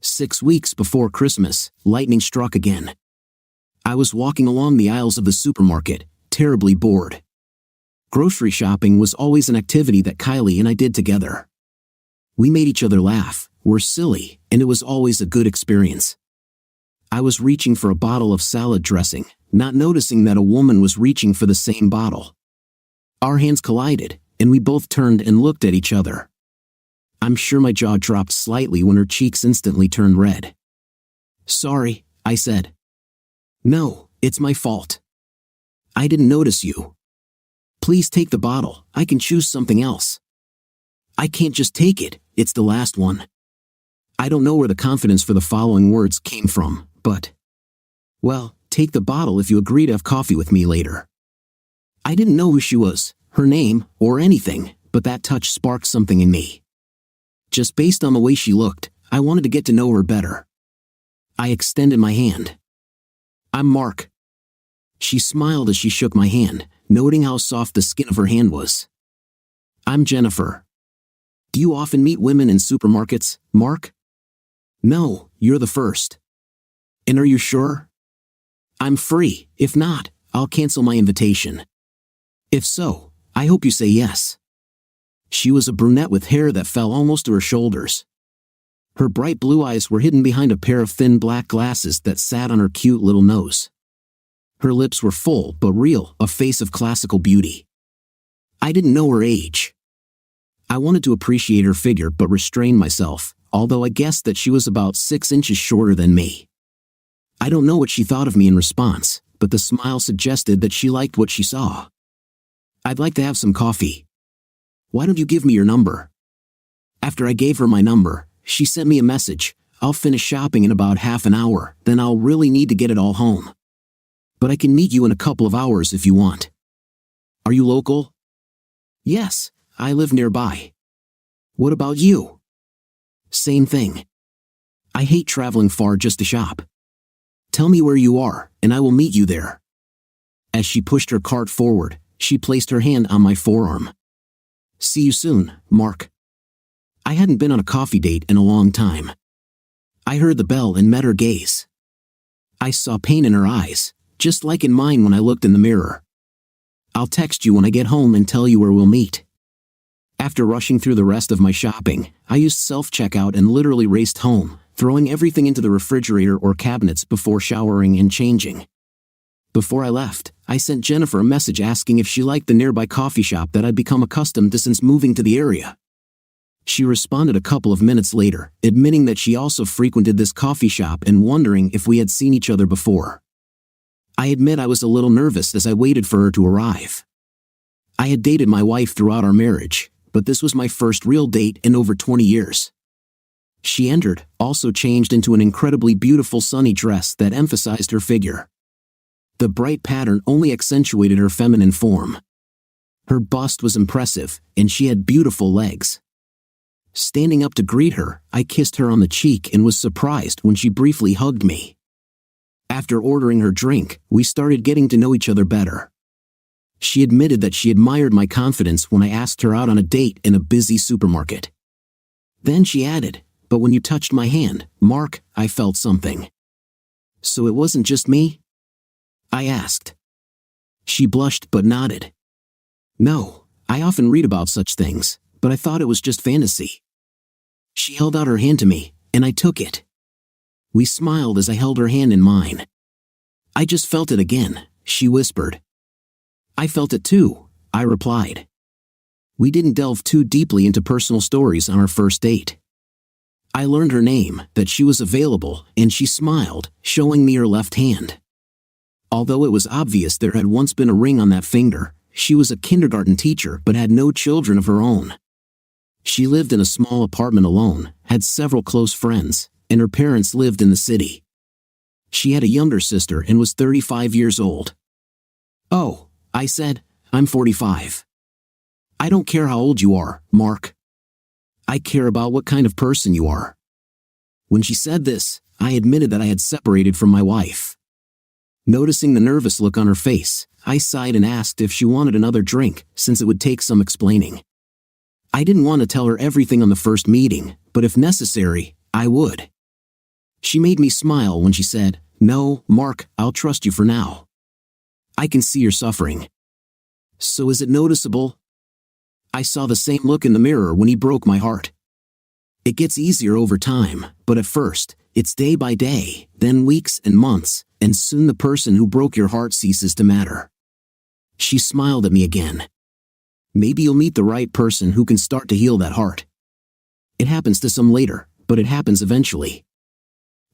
6 weeks before Christmas, lightning struck again. I was walking along the aisles of the supermarket, terribly bored. Grocery shopping was always an activity that Kylie and I did together. We made each other laugh, were silly, and it was always a good experience. I was reaching for a bottle of salad dressing, not noticing that a woman was reaching for the same bottle. Our hands collided, and we both turned and looked at each other. I'm sure my jaw dropped slightly when her cheeks instantly turned red. "Sorry," I said. "No, it's my fault. I didn't notice you. Please take the bottle, I can choose something else." "I can't just take it, it's the last one." I don't know where the confidence for the following words came from, but, "Well, take the bottle if you agree to have coffee with me later." I didn't know who she was, her name, or anything, but that touch sparked something in me. Just based on the way she looked, I wanted to get to know her better. I extended my hand. "I'm Mark." She smiled as she shook my hand, noting how soft the skin of her hand was. "I'm Jennifer." "Do you often meet women in supermarkets, Mark?" "No, you're the first." "And are you sure?" "I'm free, if not, I'll cancel my invitation." "If so, I hope you say yes." She was a brunette with hair that fell almost to her shoulders. Her bright blue eyes were hidden behind a pair of thin black glasses that sat on her cute little nose. Her lips were full but real, a face of classical beauty. I didn't know her age. I wanted to appreciate her figure but restrained myself, although I guessed that she was about 6 inches shorter than me. I don't know what she thought of me in response, but the smile suggested that she liked what she saw. I'd like to have some coffee. Why don't you give me your number? After I gave her my number, she sent me a message. I'll finish shopping in about half an hour, then I'll really need to get it all home. But I can meet you in a couple of hours if you want. Are you local? Yes, I live nearby. What about you? Same thing. I hate traveling far just to shop. Tell me where you are, and I will meet you there. As she pushed her cart forward, she placed her hand on my forearm. See you soon, Mark. I hadn't been on a coffee date in a long time. I heard the bell and met her gaze. I saw pain in her eyes, just like in mine when I looked in the mirror. I'll text you when I get home and tell you where we'll meet. After rushing through the rest of my shopping, I used self-checkout and literally raced home, throwing everything into the refrigerator or cabinets before showering and changing. Before I left, I sent Jennifer a message asking if she liked the nearby coffee shop that I'd become accustomed to since moving to the area. She responded a couple of minutes later, admitting that she also frequented this coffee shop and wondering if we had seen each other before. I admit I was a little nervous as I waited for her to arrive. I had dated my wife throughout our marriage, but this was my first real date in over 20 years. She entered, also changed into an incredibly beautiful sunny dress that emphasized her figure. The bright pattern only accentuated her feminine form. Her bust was impressive, and she had beautiful legs. Standing up to greet her, I kissed her on the cheek and was surprised when she briefly hugged me. After ordering her drink, we started getting to know each other better. She admitted that she admired my confidence when I asked her out on a date in a busy supermarket. Then she added, "But when you touched my hand, Mark, I felt something." So it wasn't just me? I asked. She blushed but nodded. No, I often read about such things, but I thought it was just fantasy. She held out her hand to me, and I took it. We smiled as I held her hand in mine. I just felt it again, she whispered. I felt it too, I replied. We didn't delve too deeply into personal stories on our first date. I learned her name, that she was available, and she smiled, showing me her left hand. Although it was obvious there had once been a ring on that finger, she was a kindergarten teacher but had no children of her own. She lived in a small apartment alone, had several close friends, and her parents lived in the city. She had a younger sister and was 35 years old. Oh, I said, I'm 45. I don't care how old you are, Mark. I care about what kind of person you are. When she said this, I admitted that I had separated from my wife. Noticing the nervous look on her face, I sighed and asked if she wanted another drink, since it would take some explaining. I didn't want to tell her everything on the first meeting, but if necessary, I would. She made me smile when she said, "No, Mark, I'll trust you for now. I can see you're suffering." So is it noticeable? I saw the same look in the mirror when he broke my heart. It gets easier over time, but at first, it's day by day, then weeks and months, and soon the person who broke your heart ceases to matter. She smiled at me again. Maybe you'll meet the right person who can start to heal that heart. It happens to some later, but it happens eventually.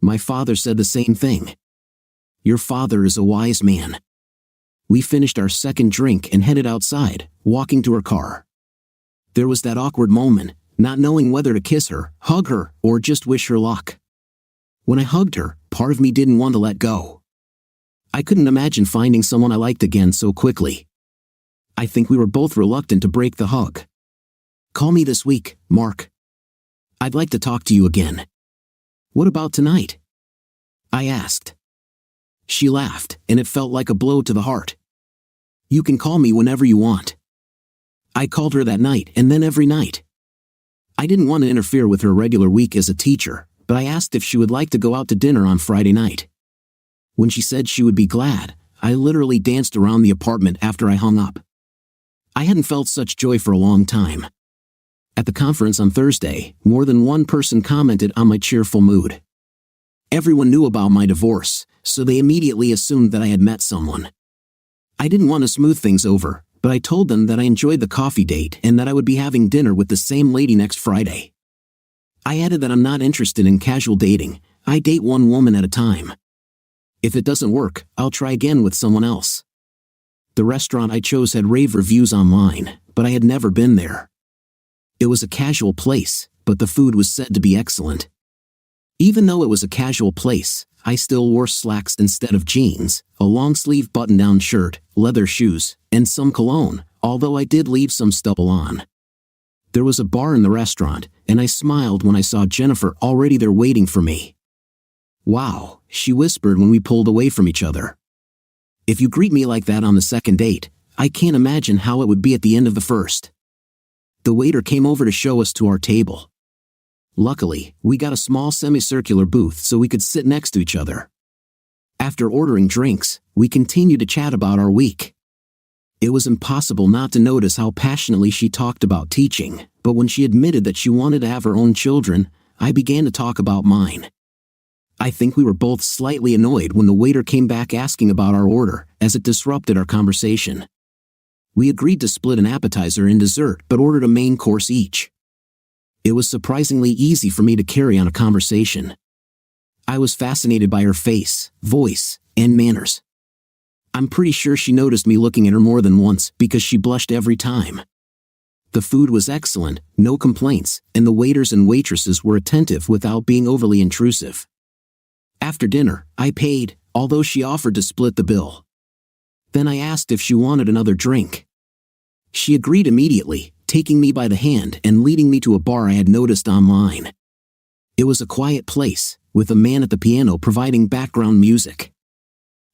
My father said the same thing. Your father is a wise man. We finished our second drink and headed outside, walking to her car. There was that awkward moment, not knowing whether to kiss her, hug her, or just wish her luck. When I hugged her, part of me didn't want to let go. I couldn't imagine finding someone I liked again so quickly. I think we were both reluctant to break the hug. Call me this week, Mark. I'd like to talk to you again. What about tonight? I asked. She laughed, and it felt like a blow to the heart. You can call me whenever you want. I called her that night and then every night. I didn't want to interfere with her regular week as a teacher, but I asked if she would like to go out to dinner on Friday night. When she said she would be glad, I literally danced around the apartment after I hung up. I hadn't felt such joy for a long time. At the conference on Thursday, more than one person commented on my cheerful mood. Everyone knew about my divorce, so they immediately assumed that I had met someone. I didn't want to smooth things over, but I told them that I enjoyed the coffee date and that I would be having dinner with the same lady next Friday. I added that I'm not interested in casual dating. I date one woman at a time. If it doesn't work, I'll try again with someone else. The restaurant I chose had rave reviews online, but I had never been there. It was a casual place, but the food was said to be excellent. Even though it was a casual place, I still wore slacks instead of jeans, a long-sleeve button-down shirt, leather shoes, and some cologne, although I did leave some stubble on. There was a bar in the restaurant, and I smiled when I saw Jennifer already there waiting for me. "Wow," she whispered when we pulled away from each other. "If you greet me like that on the second date, I can't imagine how it would be at the end of the first." The waiter came over to show us to our table. Luckily, we got a small semicircular booth so we could sit next to each other. After ordering drinks, we continued to chat about our week. It was impossible not to notice how passionately she talked about teaching, but when she admitted that she wanted to have her own children, I began to talk about mine. I think we were both slightly annoyed when the waiter came back asking about our order, as it disrupted our conversation. We agreed to split an appetizer and dessert but ordered a main course each. It was surprisingly easy for me to carry on a conversation. I was fascinated by her face, voice, and manners. I'm pretty sure she noticed me looking at her more than once because she blushed every time. The food was excellent, no complaints, and the waiters and waitresses were attentive without being overly intrusive. After dinner, I paid, although she offered to split the bill. Then I asked if she wanted another drink. She agreed immediately, taking me by the hand and leading me to a bar I had noticed online. It was a quiet place, with a man at the piano providing background music.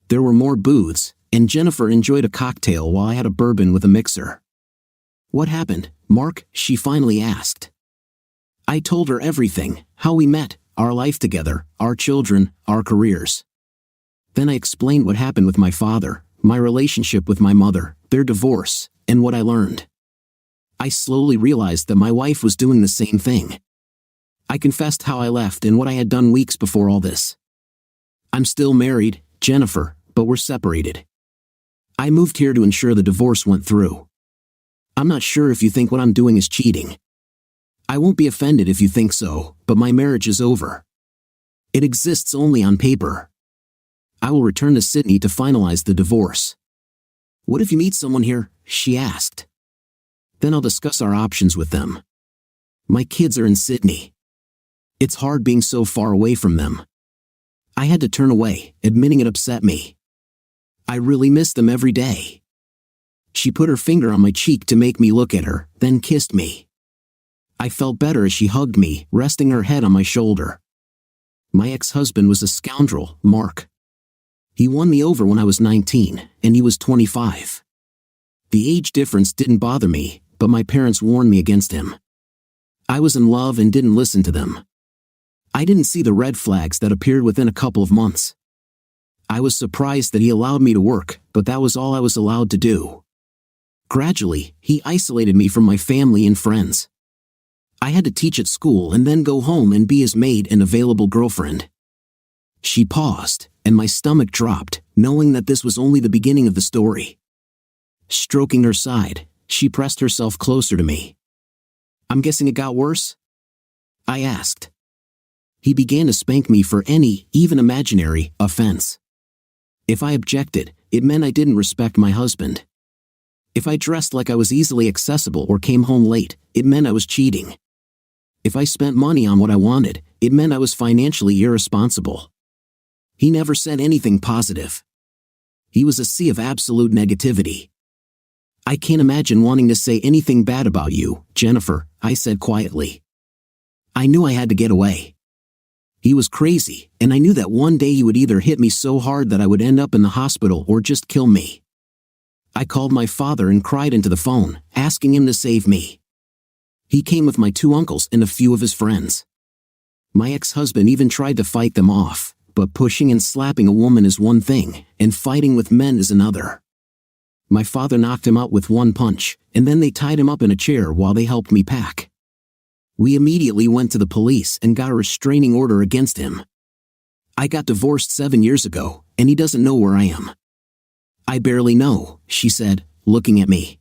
There were more booths, and Jennifer enjoyed a cocktail while I had a bourbon with a mixer. "What happened, Mark?" she finally asked. I told her everything, how we met, our life together, our children, our careers. Then I explained what happened with my father, my relationship with my mother, their divorce, and what I learned. I slowly realized that my wife was doing the same thing. I confessed how I left and what I had done weeks before all this. "I'm still married, Jennifer, but we're separated. I moved here to ensure the divorce went through. I'm not sure if you think what I'm doing is cheating. I won't be offended if you think so, but my marriage is over. It exists only on paper. I will return to Sydney to finalize the divorce." "What if you meet someone here?" she asked. "Then I'll discuss our options with them. My kids are in Sydney. It's hard being so far away from them." I had to turn away, admitting it upset me. I really miss them every day. She put her finger on my cheek to make me look at her, then kissed me. I felt better as she hugged me, resting her head on my shoulder. My ex-husband was a scoundrel, Mark. He won me over when I was 19, and he was 25. The age difference didn't bother me, but my parents warned me against him. I was in love and didn't listen to them. I didn't see the red flags that appeared within a couple of months. I was surprised that he allowed me to work, but that was all I was allowed to do. Gradually, he isolated me from my family and friends. I had to teach at school and then go home and be his maid and available girlfriend. She paused, and my stomach dropped, knowing that this was only the beginning of the story. Stroking her side, she pressed herself closer to me. "I'm guessing it got worse?" I asked. He began to spank me for any, even imaginary, offense. If I objected, it meant I didn't respect my husband. If I dressed like I was easily accessible or came home late, it meant I was cheating. If I spent money on what I wanted, it meant I was financially irresponsible. He never said anything positive. He was a sea of absolute negativity. "I can't imagine wanting to say anything bad about you, Jennifer," I said quietly. I knew I had to get away. He was crazy, and I knew that one day he would either hit me so hard that I would end up in the hospital or just kill me. I called my father and cried into the phone, asking him to save me. He came with my 2 uncles and a few of his friends. My ex-husband even tried to fight them off, but pushing and slapping a woman is one thing, and fighting with men is another. My father knocked him out with one punch, and then they tied him up in a chair while they helped me pack. We immediately went to the police and got a restraining order against him. I got divorced 7 years ago, and he doesn't know where I am. "I barely know," she said, looking at me.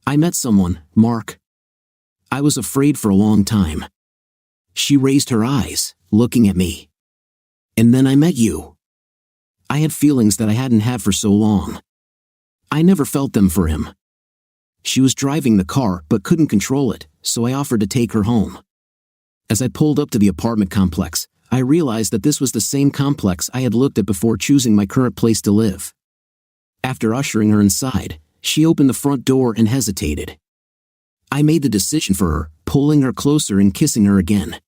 I met someone, Mark. I was afraid for a long time. She raised her eyes, looking at me. And then I met you. I had feelings that I hadn't had for so long. I never felt them for him. She was driving the car but couldn't control it, so I offered to take her home. As I pulled up to the apartment complex, I realized that this was the same complex I had looked at before choosing my current place to live. After ushering her inside, she opened the front door and hesitated. I made the decision for her, pulling her closer and kissing her again.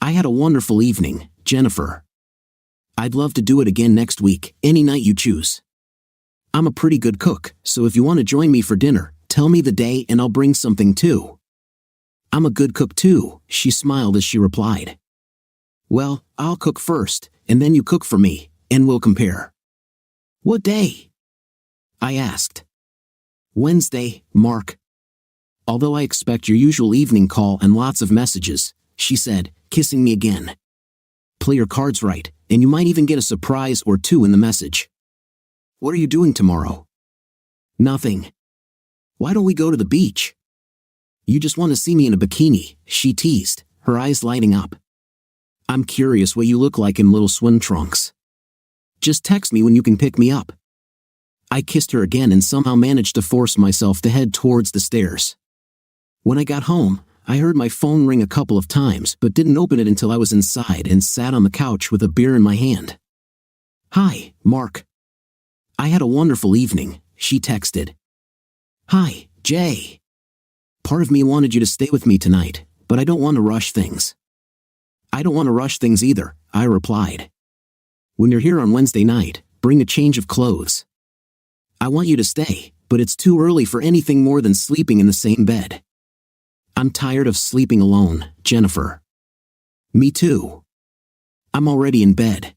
I had a wonderful evening, Jennifer. I'd love to do it again next week, any night you choose. I'm a pretty good cook, so if you want to join me for dinner, tell me the day and I'll bring something too. I'm a good cook too, she smiled as she replied. Well, I'll cook first, and then you cook for me, and we'll compare. What day? I asked. Wednesday, Mark. Although I expect your usual evening call and lots of messages, she said, kissing me again. Play your cards right, and you might even get a surprise or two in the message. What are you doing tomorrow? Nothing. Why don't we go to the beach? You just want to see me in a bikini, she teased, her eyes lighting up. I'm curious what you look like in little swim trunks. Just text me when you can pick me up. I kissed her again and somehow managed to force myself to head towards the stairs. When I got home, I heard my phone ring a couple of times but didn't open it until I was inside and sat on the couch with a beer in my hand. Hi, Mark. I had a wonderful evening, she texted. Hi, Jay. Part of me wanted you to stay with me tonight, but I don't want to rush things. I don't want to rush things either, I replied. When you're here on Wednesday night, bring a change of clothes. I want you to stay, but it's too early for anything more than sleeping in the same bed. I'm tired of sleeping alone, Jennifer. Me too. I'm already in bed.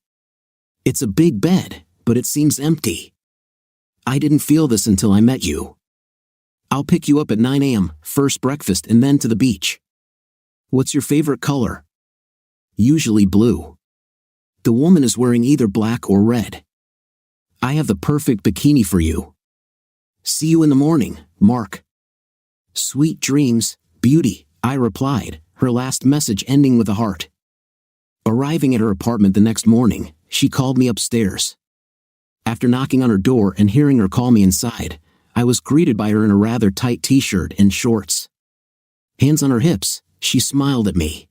It's a big bed, but it seems empty. I didn't feel this until I met you. I'll pick you up at 9 a.m., first breakfast and then to the beach. What's your favorite color? Usually blue. The woman is wearing either black or red. I have the perfect bikini for you. See you in the morning, Mark. Sweet dreams, beauty, I replied, her last message ending with a heart. Arriving at her apartment the next morning, she called me upstairs. After knocking on her door and hearing her call me inside, I was greeted by her in a rather tight t-shirt and shorts. Hands on her hips, she smiled at me.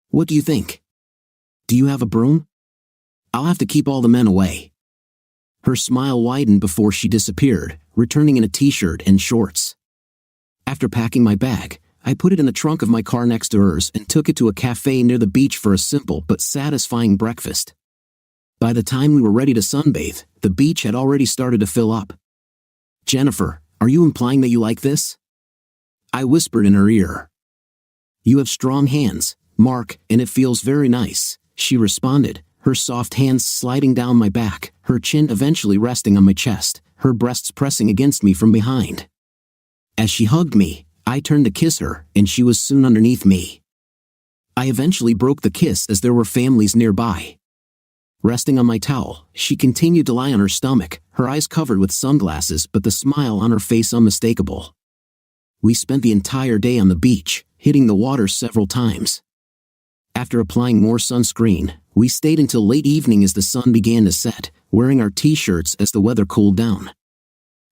What do you think? Do you have a broom? I'll have to keep all the men away. Her smile widened before she disappeared, returning in a t-shirt and shorts. After packing my bag, I put it in the trunk of my car next to hers and took it to a cafe near the beach for a simple but satisfying breakfast. By the time we were ready to sunbathe, the beach had already started to fill up. Jennifer, are you implying that you like this? I whispered in her ear. You have strong hands, Mark, and it feels very nice, she responded, her soft hands sliding down my back, her chin eventually resting on my chest, her breasts pressing against me from behind. As she hugged me, I turned to kiss her, and she was soon underneath me. I eventually broke the kiss as there were families nearby. Resting on my towel, she continued to lie on her stomach, her eyes covered with sunglasses but the smile on her face unmistakable. We spent the entire day on the beach, hitting the water several times. After applying more sunscreen, we stayed until late evening as the sun began to set, wearing our t-shirts as the weather cooled down.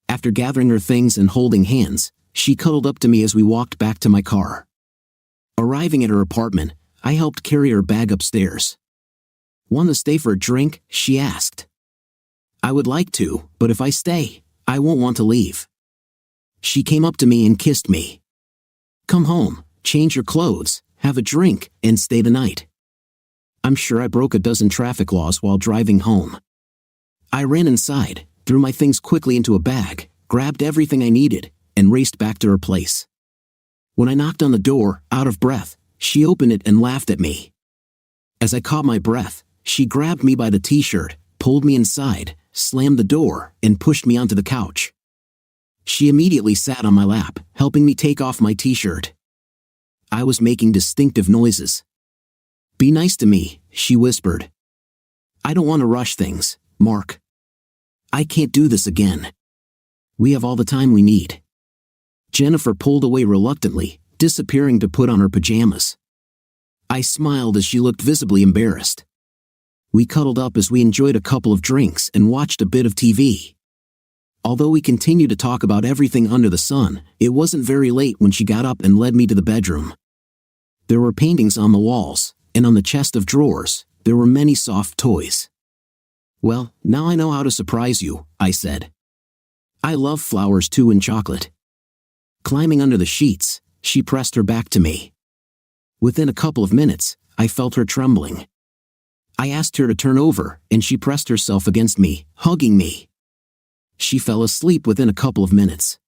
After gathering her things and holding hands, she cuddled up to me as we walked back to my car. Arriving at her apartment, I helped carry her bag upstairs. Want to stay for a drink? She asked. I would like to, but if I stay, I won't want to leave. She came up to me and kissed me. Come home, change your clothes, have a drink, and stay the night. I'm sure I broke a dozen traffic laws while driving home. I ran inside, threw my things quickly into a bag, grabbed everything I needed, and raced back to her place. When I knocked on the door, out of breath, she opened it and laughed at me. As I caught my breath, she grabbed me by the t-shirt, pulled me inside, slammed the door, and pushed me onto the couch. She immediately sat on my lap, helping me take off my t-shirt. I was making distinctive noises. Be nice to me, she whispered. I don't want to rush things, Mark. I can't do this again. We have all the time we need. Jennifer pulled away reluctantly, disappearing to put on her pajamas. I smiled as she looked visibly embarrassed. We cuddled up as we enjoyed a couple of drinks and watched a bit of TV. Although we continued to talk about everything under the sun, it wasn't very late when she got up and led me to the bedroom. There were paintings on the walls, and on the chest of drawers, there were many soft toys. "Well, now I know how to surprise you," I said. "I love flowers too and chocolate." Climbing under the sheets, she pressed her back to me. Within a couple of minutes, I felt her trembling. I asked her to turn over, and she pressed herself against me, hugging me. She fell asleep within a couple of minutes.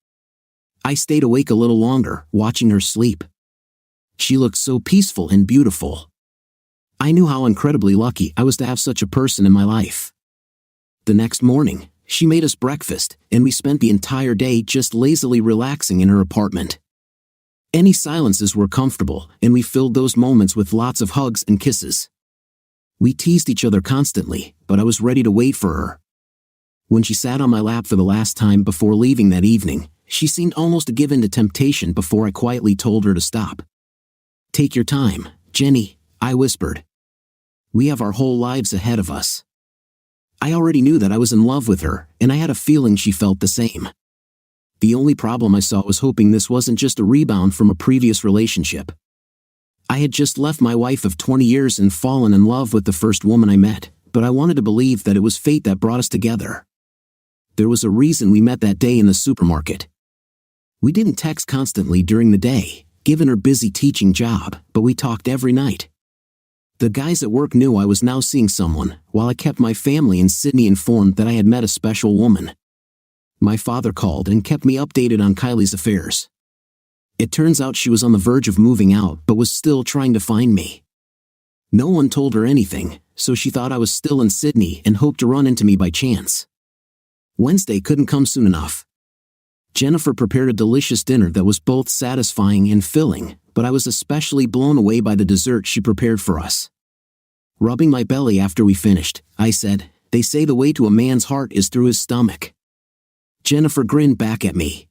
I stayed awake a little longer, watching her sleep. She looked so peaceful and beautiful. I knew how incredibly lucky I was to have such a person in my life. The next morning, she made us breakfast, and we spent the entire day just lazily relaxing in her apartment. Any silences were comfortable, and we filled those moments with lots of hugs and kisses. We teased each other constantly, but I was ready to wait for her. When she sat on my lap for the last time before leaving that evening, she seemed almost to give in to temptation before I quietly told her to stop. "Take your time, Jenny," I whispered. "We have our whole lives ahead of us." I already knew that I was in love with her, and I had a feeling she felt the same. The only problem I saw was hoping this wasn't just a rebound from a previous relationship. I had just left my wife of 20 years and fallen in love with the first woman I met, but I wanted to believe that it was fate that brought us together. There was a reason we met that day in the supermarket. We didn't text constantly during the day, given her busy teaching job, but we talked every night. The guys at work knew I was now seeing someone, while I kept my family in Sydney informed that I had met a special woman. My father called and kept me updated on Kylie's affairs. It turns out she was on the verge of moving out but was still trying to find me. No one told her anything, so she thought I was still in Sydney and hoped to run into me by chance. Wednesday couldn't come soon enough. Jennifer prepared a delicious dinner that was both satisfying and filling, but I was especially blown away by the dessert she prepared for us. Rubbing my belly after we finished, I said, "They say the way to a man's heart is through his stomach." Jennifer grinned back at me.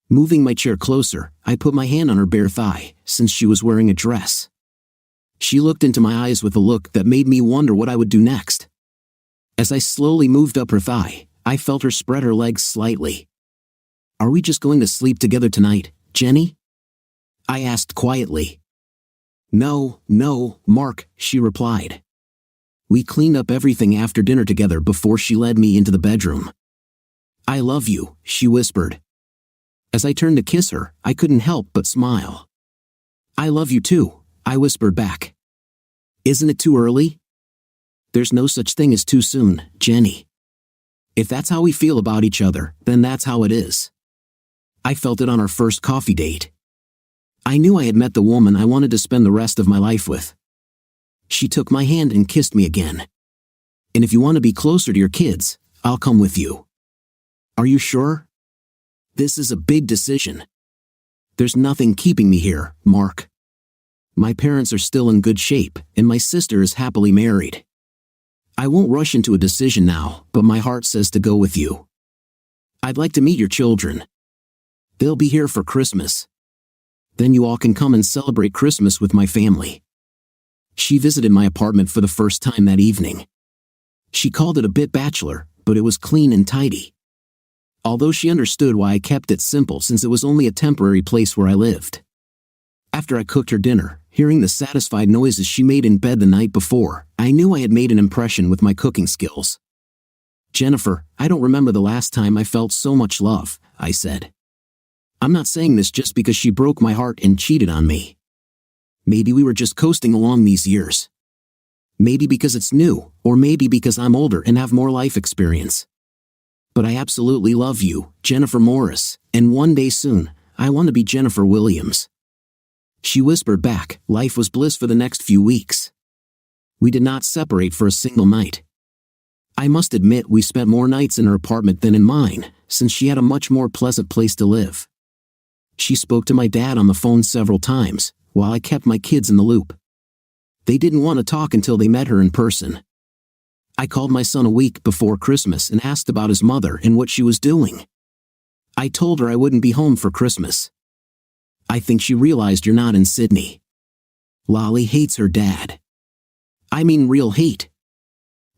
Moving my chair closer, I put my hand on her bare thigh, since she was wearing a dress. She looked into my eyes with a look that made me wonder what I would do next. As I slowly moved up her thigh, I felt her spread her legs slightly. "Are we just going to sleep together tonight, Jenny?" I asked quietly. No, Mark," she replied. We cleaned up everything after dinner together before she led me into the bedroom. "I love you," she whispered. As I turned to kiss her, I couldn't help but smile. "I love you too," I whispered back. "Isn't it too early?" "There's no such thing as too soon, Jenny. If that's how we feel about each other, then that's how it is." I felt it on our first coffee date. I knew I had met the woman I wanted to spend the rest of my life with. She took my hand and kissed me again. "And if you want to be closer to your kids, I'll come with you." "Are you sure?" "This is a big decision." "There's nothing keeping me here, Mark. My parents are still in good shape, and my sister is happily married. I won't rush into a decision now, but my heart says to go with you. I'd like to meet your children. They'll be here for Christmas. Then you all can come and celebrate Christmas with my family." She visited my apartment for the first time that evening. She called it a bit bachelor, but it was clean and tidy. Although she understood why I kept it simple since it was only a temporary place where I lived. After I cooked her dinner, hearing the satisfied noises she made in bed the night before, I knew I had made an impression with my cooking skills. "Jennifer, I don't remember the last time I felt so much love," I said. "I'm not saying this just because she broke my heart and cheated on me. Maybe we were just coasting along these years. Maybe because it's new, or maybe because I'm older and have more life experience. But I absolutely love you, Jennifer Morris, and one day soon, I want to be Jennifer Williams." She whispered back, life was bliss for the next few weeks. We did not separate for a single night. I must admit we spent more nights in her apartment than in mine, since she had a much more pleasant place to live. She spoke to my dad on the phone several times, while I kept my kids in the loop. They didn't want to talk until they met her in person. I called my son a week before Christmas and asked about his mother and what she was doing. I told her I wouldn't be home for Christmas. I think she realized you're not in Sydney. Lolly hates her dad. I mean real hate.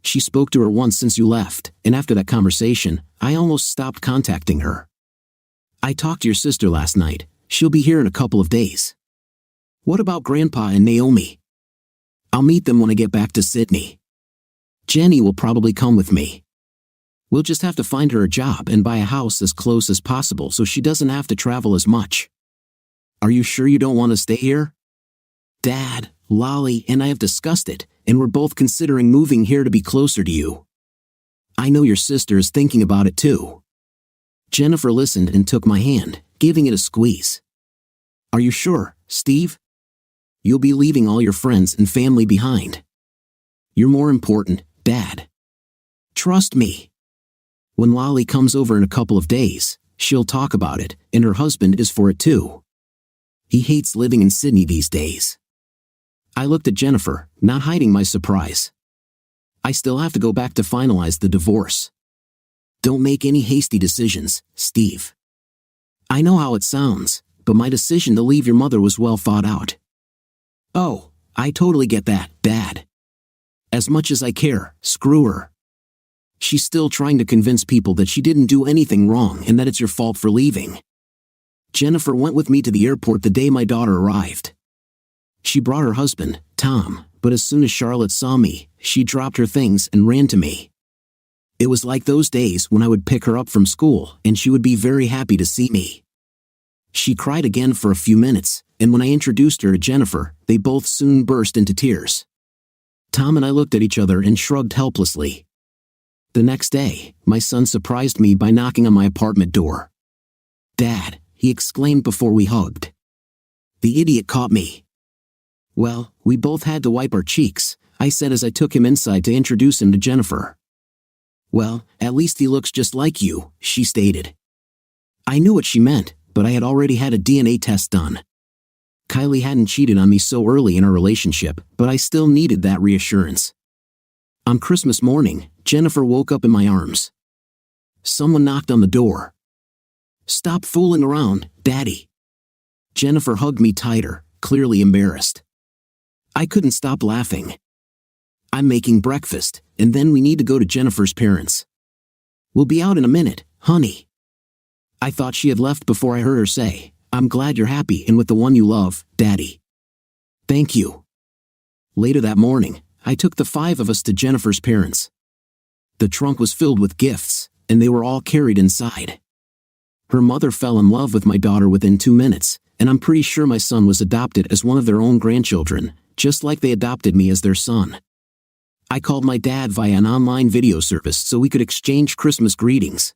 She spoke to her once since you left, and after that conversation, I almost stopped contacting her. I talked to your sister last night. She'll be here in a couple of days. What about Grandpa and Naomi? I'll meet them when I get back to Sydney. Jenny will probably come with me. We'll just have to find her a job and buy a house as close as possible so she doesn't have to travel as much. Are you sure you don't want to stay here? Dad, Lolly, and I have discussed it, and we're both considering moving here to be closer to you. I know your sister is thinking about it too. Jennifer listened and took my hand, giving it a squeeze. Are you sure, Steve? You'll be leaving all your friends and family behind. You're more important, Dad. Trust me. When Lolly comes over in a couple of days, she'll talk about it, and her husband is for it too. He hates living in Sydney these days. I looked at Jennifer, not hiding my surprise. I still have to go back to finalize the divorce. Don't make any hasty decisions, Steve. I know how it sounds, but my decision to leave your mother was well thought out. Oh, I totally get that, Dad. As much as I care, screw her. She's still trying to convince people that she didn't do anything wrong and that it's your fault for leaving. Jennifer went with me to the airport the day my daughter arrived. She brought her husband, Tom, but as soon as Charlotte saw me, she dropped her things and ran to me. It was like those days when I would pick her up from school and she would be very happy to see me. She cried again for a few minutes, and when I introduced her to Jennifer, they both soon burst into tears. Tom and I looked at each other and shrugged helplessly. The next day, my son surprised me by knocking on my apartment door. Dad, he exclaimed before we hugged. The idiot caught me. Well, we both had to wipe our cheeks, I said as I took him inside to introduce him to Jennifer. Well, at least he looks just like you, she stated. I knew what she meant, but I had already had a DNA test done. Kylie hadn't cheated on me so early in our relationship, but I still needed that reassurance. On Christmas morning, Jennifer woke up in my arms. Someone knocked on the door. Stop fooling around, Daddy. Jennifer hugged me tighter, clearly embarrassed. I couldn't stop laughing. I'm making breakfast, and then we need to go to Jennifer's parents. We'll be out in a minute, honey. I thought she had left before I heard her say, I'm glad you're happy and with the one you love, Daddy. Thank you. Later that morning, I took the 5 of us to Jennifer's parents. The trunk was filled with gifts, and they were all carried inside. Her mother fell in love with my daughter within 2 minutes, and I'm pretty sure my son was adopted as one of their own grandchildren, just like they adopted me as their son. I called my dad via an online video service so we could exchange Christmas greetings.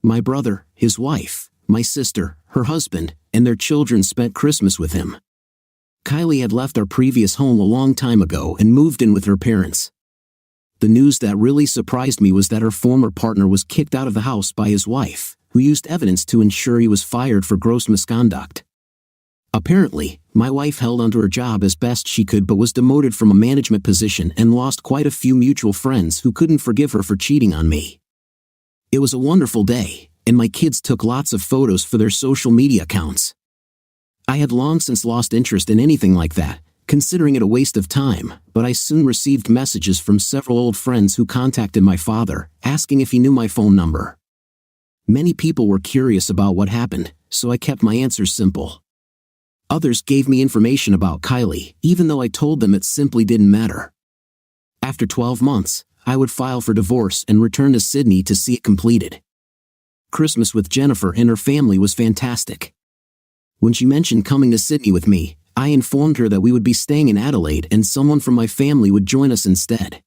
My brother, his wife, my sister, her husband, and their children spent Christmas with him. Kylie had left our previous home a long time ago and moved in with her parents. The news that really surprised me was that her former partner was kicked out of the house by his wife, who used evidence to ensure he was fired for gross misconduct. Apparently, my wife held onto her job as best she could but was demoted from a management position and lost quite a few mutual friends who couldn't forgive her for cheating on me. It was a wonderful day, and my kids took lots of photos for their social media accounts. I had long since lost interest in anything like that, considering it a waste of time, but I soon received messages from several old friends who contacted my father, asking if he knew my phone number. Many people were curious about what happened, so I kept my answers simple. Others gave me information about Kylie, even though I told them it simply didn't matter. After 12 months, I would file for divorce and return to Sydney to see it completed. Christmas with Jennifer and her family was fantastic. When she mentioned coming to Sydney with me, I informed her that we would be staying in Adelaide and someone from my family would join us instead.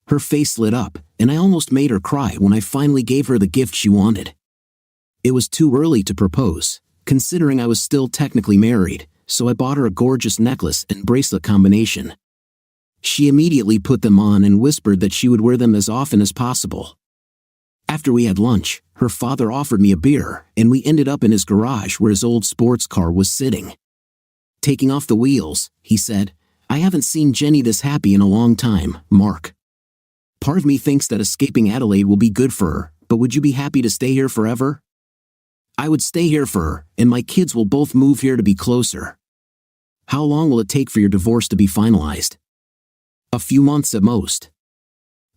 Her face lit up, and I almost made her cry when I finally gave her the gift she wanted. It was too early to propose, considering I was still technically married, so I bought her a gorgeous necklace and bracelet combination. She immediately put them on and whispered that she would wear them as often as possible. After we had lunch, her father offered me a beer, and we ended up in his garage where his old sports car was sitting. Taking off the wheels, he said, I haven't seen Jenny this happy in a long time, Mark. Part of me thinks that escaping Adelaide will be good for her, but would you be happy to stay here forever? I would stay here for her, and my kids will both move here to be closer. How long will it take for your divorce to be finalized? A few months at most.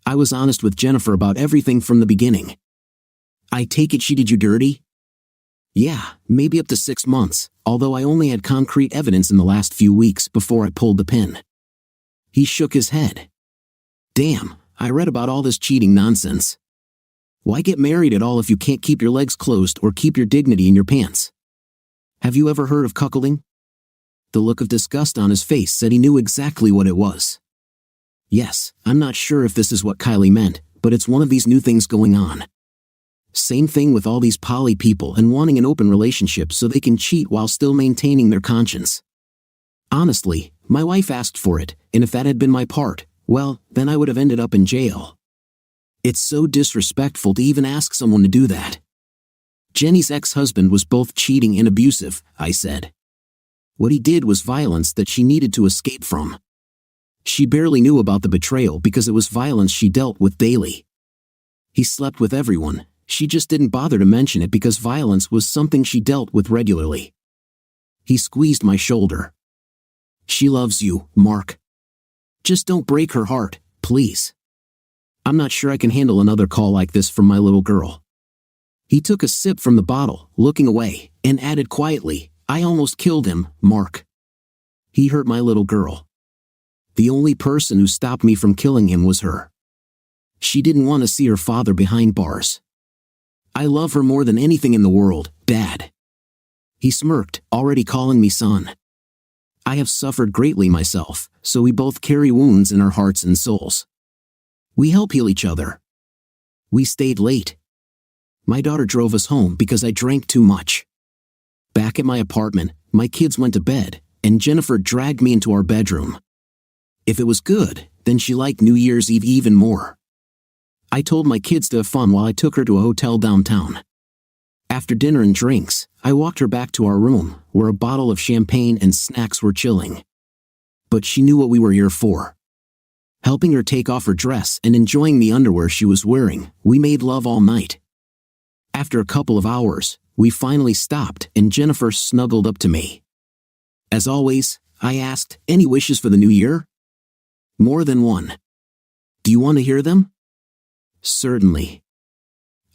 I was honest with Jennifer about everything from the beginning. I take it she did you dirty? Yeah, maybe up to 6 months, although I only had concrete evidence in the last few weeks before I pulled the pin. He shook his head. Damn, I read about all this cheating nonsense. Why get married at all if you can't keep your legs closed or keep your dignity in your pants? Have you ever heard of cuckolding? The look of disgust on his face said he knew exactly what it was. Yes, I'm not sure if this is what Kylie meant, but it's one of these new things going on. Same thing with all these poly people and wanting an open relationship so they can cheat while still maintaining their conscience. Honestly, my wife asked for it, and if that had been my part, well, then I would have ended up in jail. It's so disrespectful to even ask someone to do that. Jenny's ex-husband was both cheating and abusive, I said. What he did was violence that she needed to escape from. She barely knew about the betrayal because it was violence she dealt with daily. He slept with everyone, she just didn't bother to mention it because violence was something she dealt with regularly. He squeezed my shoulder. She loves you, Mark. Just don't break her heart, please. I'm not sure I can handle another call like this from my little girl. He took a sip from the bottle, looking away, and added quietly, I almost killed him, Mark. He hurt my little girl. The only person who stopped me from killing him was her. She didn't want to see her father behind bars. I love her more than anything in the world, Dad. He smirked, already calling me son. I have suffered greatly myself, so we both carry wounds in our hearts and souls. We help heal each other. We stayed late. My daughter drove us home because I drank too much. Back at my apartment, my kids went to bed, and Jennifer dragged me into our bedroom. If it was good, then she liked New Year's Eve even more. I told my kids to have fun while I took her to a hotel downtown. After dinner and drinks, I walked her back to our room, where a bottle of champagne and snacks were chilling. But she knew what we were here for. Helping her take off her dress and enjoying the underwear she was wearing, we made love all night. After a couple of hours, we finally stopped and Jennifer snuggled up to me. As always, I asked, any wishes for the new year? More than one. Do you want to hear them? Certainly.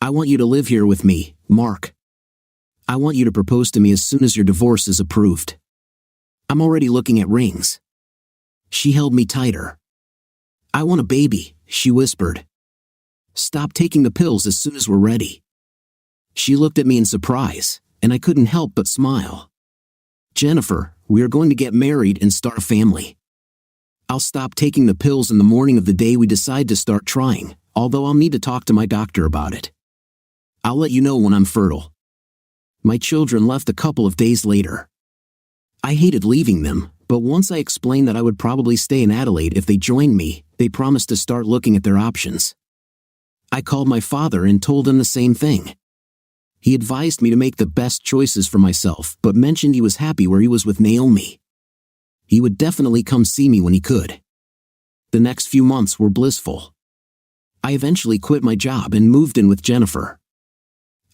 I want you to live here with me, Mark. I want you to propose to me as soon as your divorce is approved. I'm already looking at rings. She held me tighter. I want a baby, she whispered. Stop taking the pills as soon as we're ready. She looked at me in surprise, and I couldn't help but smile. Jennifer, we are going to get married and start a family. I'll stop taking the pills in the morning of the day we decide to start trying, although I'll need to talk to my doctor about it. I'll let you know when I'm fertile. My children left a couple of days later. I hated leaving them, but once I explained that I would probably stay in Adelaide if they joined me, they promised to start looking at their options. I called my father and told him the same thing. He advised me to make the best choices for myself, but mentioned he was happy where he was with Naomi. He would definitely come see me when he could. The next few months were blissful. I eventually quit my job and moved in with Jennifer.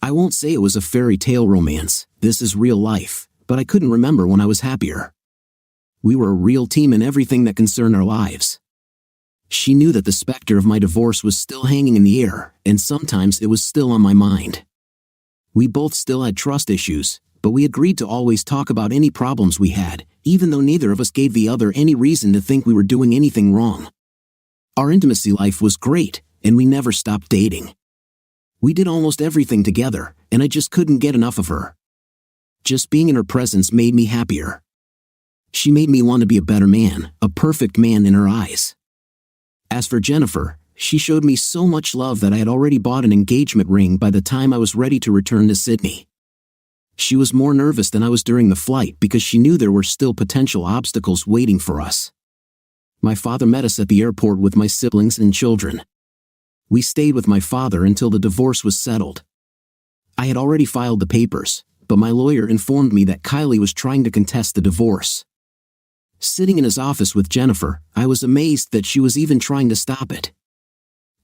I won't say it was a fairy tale romance, this is real life, but I couldn't remember when I was happier. We were a real team in everything that concerned our lives. She knew that the specter of my divorce was still hanging in the air, and sometimes it was still on my mind. We both still had trust issues, but we agreed to always talk about any problems we had, even though neither of us gave the other any reason to think we were doing anything wrong. Our intimacy life was great, and we never stopped dating. We did almost everything together, and I just couldn't get enough of her. Just being in her presence made me happier. She made me want to be a better man, a perfect man in her eyes. As for Jennifer, she showed me so much love that I had already bought an engagement ring by the time I was ready to return to Sydney. She was more nervous than I was during the flight because she knew there were still potential obstacles waiting for us. My father met us at the airport with my siblings and children. We stayed with my father until the divorce was settled. I had already filed the papers, but my lawyer informed me that Kylie was trying to contest the divorce. Sitting in his office with Jennifer, I was amazed that she was even trying to stop it.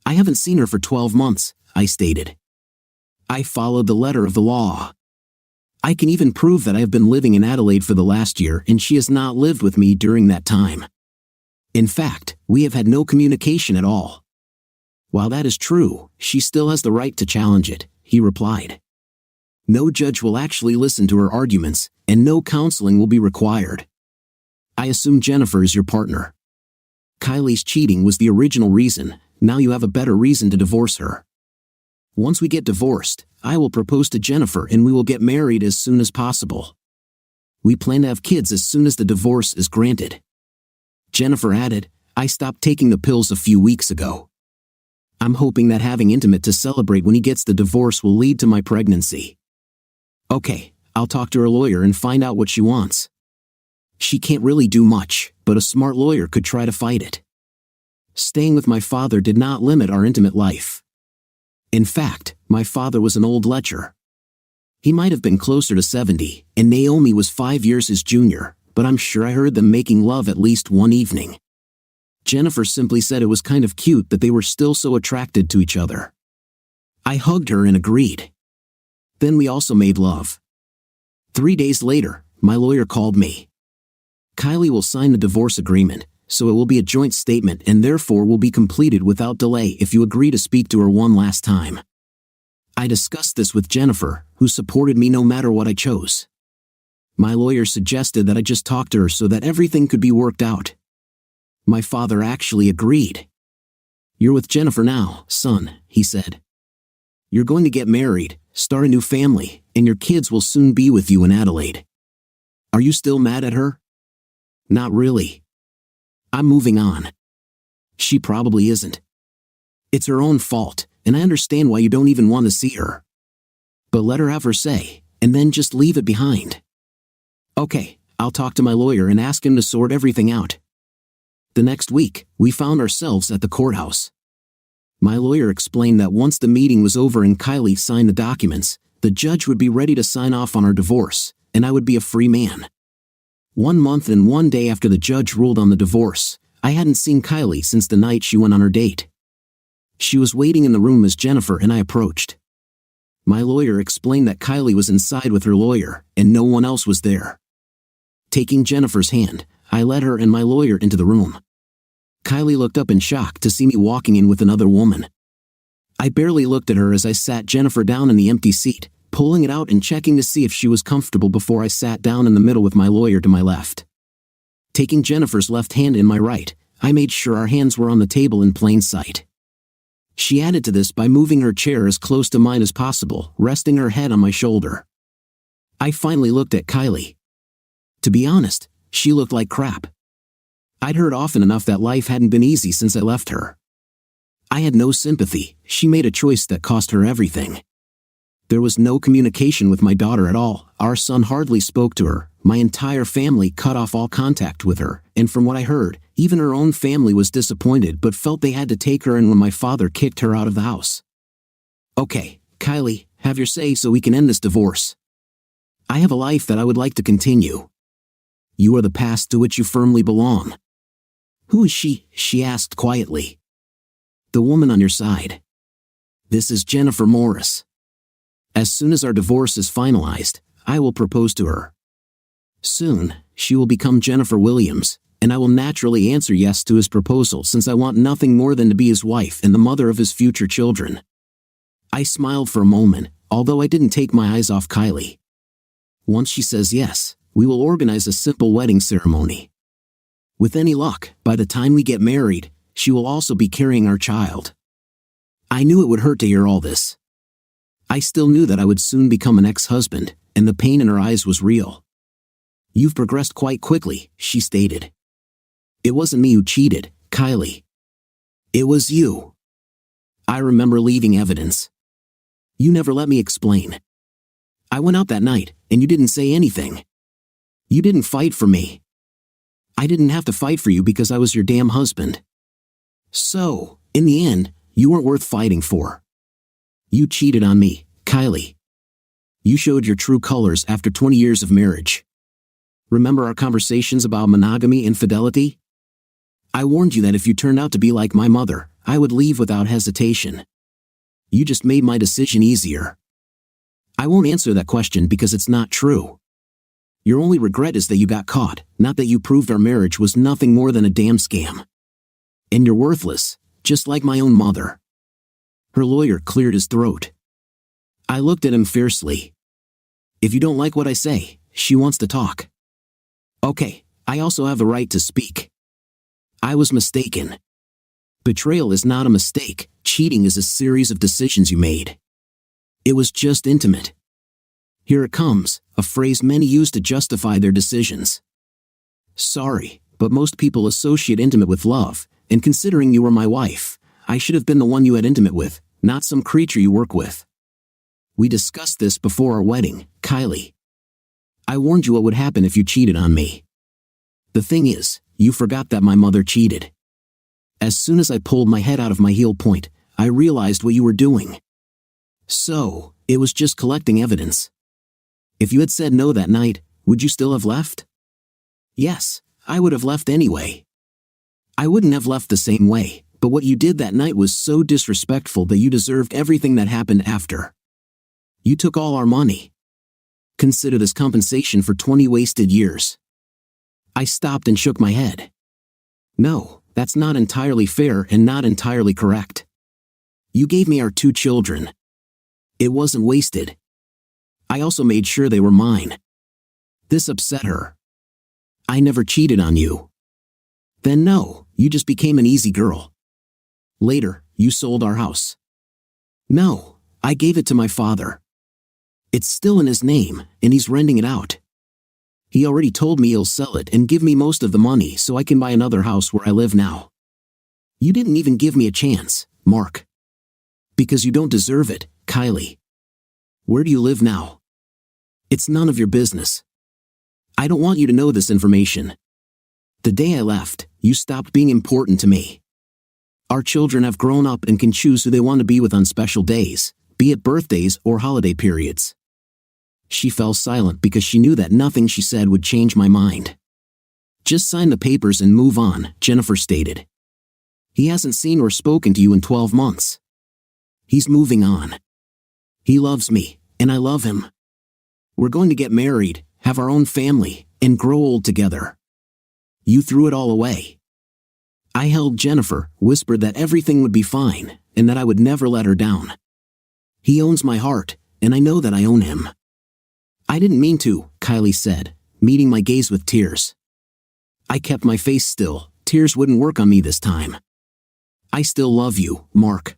I haven't seen her for 12 months, I stated. I followed the letter of the law. I can even prove that I have been living in Adelaide for the last year and she has not lived with me during that time. In fact, we have had no communication at all. While that is true, she still has the right to challenge it, he replied. No judge will actually listen to her arguments, and no counseling will be required. I assume Jennifer is your partner. Kylie's cheating was the original reason, now you have a better reason to divorce her. Once we get divorced, I will propose to Jennifer and we will get married as soon as possible. We plan to have kids as soon as the divorce is granted. Jennifer added, I stopped taking the pills a few weeks ago. I'm hoping that having intimate to celebrate when he gets the divorce will lead to my pregnancy. Okay, I'll talk to her lawyer and find out what she wants. She can't really do much, but a smart lawyer could try to fight it. Staying with my father did not limit our intimate life. In fact, my father was an old lecher. He might have been closer to 70, and Naomi was 5 years his junior, but I'm sure I heard them making love at least one evening. Jennifer simply said it was kind of cute that they were still so attracted to each other. I hugged her and agreed. Then we also made love. 3 days later, my lawyer called me. Kylie will sign the divorce agreement, so it will be a joint statement and therefore will be completed without delay if you agree to speak to her one last time. I discussed this with Jennifer, who supported me no matter what I chose. My lawyer suggested that I just talk to her so that everything could be worked out. My father actually agreed. You're with Jennifer now, son, he said. You're going to get married, start a new family, and your kids will soon be with you in Adelaide. Are you still mad at her? Not really. I'm moving on. She probably isn't. It's her own fault, and I understand why you don't even want to see her. But let her have her say, and then just leave it behind. Okay, I'll talk to my lawyer and ask him to sort everything out. The next week, we found ourselves at the courthouse. My lawyer explained that once the meeting was over and Kylie signed the documents, the judge would be ready to sign off on our divorce, and I would be a free man. 1 month and 1 day after the judge ruled on the divorce, I hadn't seen Kylie since the night she went on her date. She was waiting in the room as Jennifer and I approached. My lawyer explained that Kylie was inside with her lawyer, and no one else was there. Taking Jennifer's hand, I led her and my lawyer into the room. Kylie looked up in shock to see me walking in with another woman. I barely looked at her as I sat Jennifer down in the empty seat, pulling it out and checking to see if she was comfortable before I sat down in the middle with my lawyer to my left. Taking Jennifer's left hand in my right, I made sure our hands were on the table in plain sight. She added to this by moving her chair as close to mine as possible, resting her head on my shoulder. I finally looked at Kylie. To be honest, she looked like crap. I'd heard often enough that life hadn't been easy since I left her. I had no sympathy. She made a choice that cost her everything. There was no communication with my daughter at all. Our son hardly spoke to her. My entire family cut off all contact with her, and from what I heard, even her own family was disappointed but felt they had to take her in when my father kicked her out of the house. Okay, Kylie, have your say so we can end this divorce. I have a life that I would like to continue. You are the past to which you firmly belong. Who is she? She asked quietly. The woman on your side. This is Jennifer Morris. As soon as our divorce is finalized, I will propose to her. Soon, she will become Jennifer Williams, and I will naturally answer yes to his proposal since I want nothing more than to be his wife and the mother of his future children. I smiled for a moment, although I didn't take my eyes off Kylie. Once she says yes, we will organize a simple wedding ceremony. With any luck, by the time we get married, she will also be carrying our child. I knew it would hurt to hear all this. I still knew that I would soon become an ex-husband, and the pain in her eyes was real. You've progressed quite quickly, she stated. It wasn't me who cheated, Kylie. It was you. I remember leaving evidence. You never let me explain. I went out that night, and you didn't say anything. You didn't fight for me. I didn't have to fight for you because I was your damn husband. So, in the end, you weren't worth fighting for. You cheated on me, Kylie. You showed your true colors after 20 years of marriage. Remember our conversations about monogamy and fidelity? I warned you that if you turned out to be like my mother, I would leave without hesitation. You just made my decision easier. I won't answer that question because it's not true. Your only regret is that you got caught, not that you proved our marriage was nothing more than a damn scam. And you're worthless, just like my own mother. Her lawyer cleared his throat. I looked at him fiercely. If you don't like what I say, she wants to talk. Okay, I also have the right to speak. I was mistaken. Betrayal is not a mistake, cheating is a series of decisions you made. It was just intimate. Here it comes, a phrase many use to justify their decisions. Sorry, but most people associate intimate with love, and considering you were my wife, I should have been the one you had intimate with, not some creature you work with. We discussed this before our wedding, Kylie. I warned you what would happen if you cheated on me. The thing is, you forgot that my mother cheated. As soon as I pulled my head out of my heel point, I realized what you were doing. So, it was just collecting evidence. If you had said no that night, would you still have left? Yes, I would have left anyway. I wouldn't have left the same way, but what you did that night was so disrespectful that you deserved everything that happened after. You took all our money. Consider this compensation for 20 wasted years. I stopped and shook my head. No, that's not entirely fair and not entirely correct. You gave me our 2 children. It wasn't wasted. I also made sure they were mine. This upset her. I never cheated on you. Then no, you just became an easy girl. Later, you sold our house. No, I gave it to my father. It's still in his name, and he's renting it out. He already told me he'll sell it and give me most of the money so I can buy another house where I live now. You didn't even give me a chance, Mark. Because you don't deserve it, Kylie. Where do you live now? It's none of your business. I don't want you to know this information. The day I left, you stopped being important to me. Our children have grown up and can choose who they want to be with on special days, be it birthdays or holiday periods. She fell silent because she knew that nothing she said would change my mind. Just sign the papers and move on, Jennifer stated. He hasn't seen or spoken to you in 12 months. He's moving on. He loves me, and I love him. We're going to get married, have our own family, and grow old together. You threw it all away. I held Jennifer, whispered that everything would be fine, and that I would never let her down. He owns my heart, and I know that I own him. I didn't mean to, Kylie said, meeting my gaze with tears. I kept my face still, tears wouldn't work on me this time. I still love you, Mark.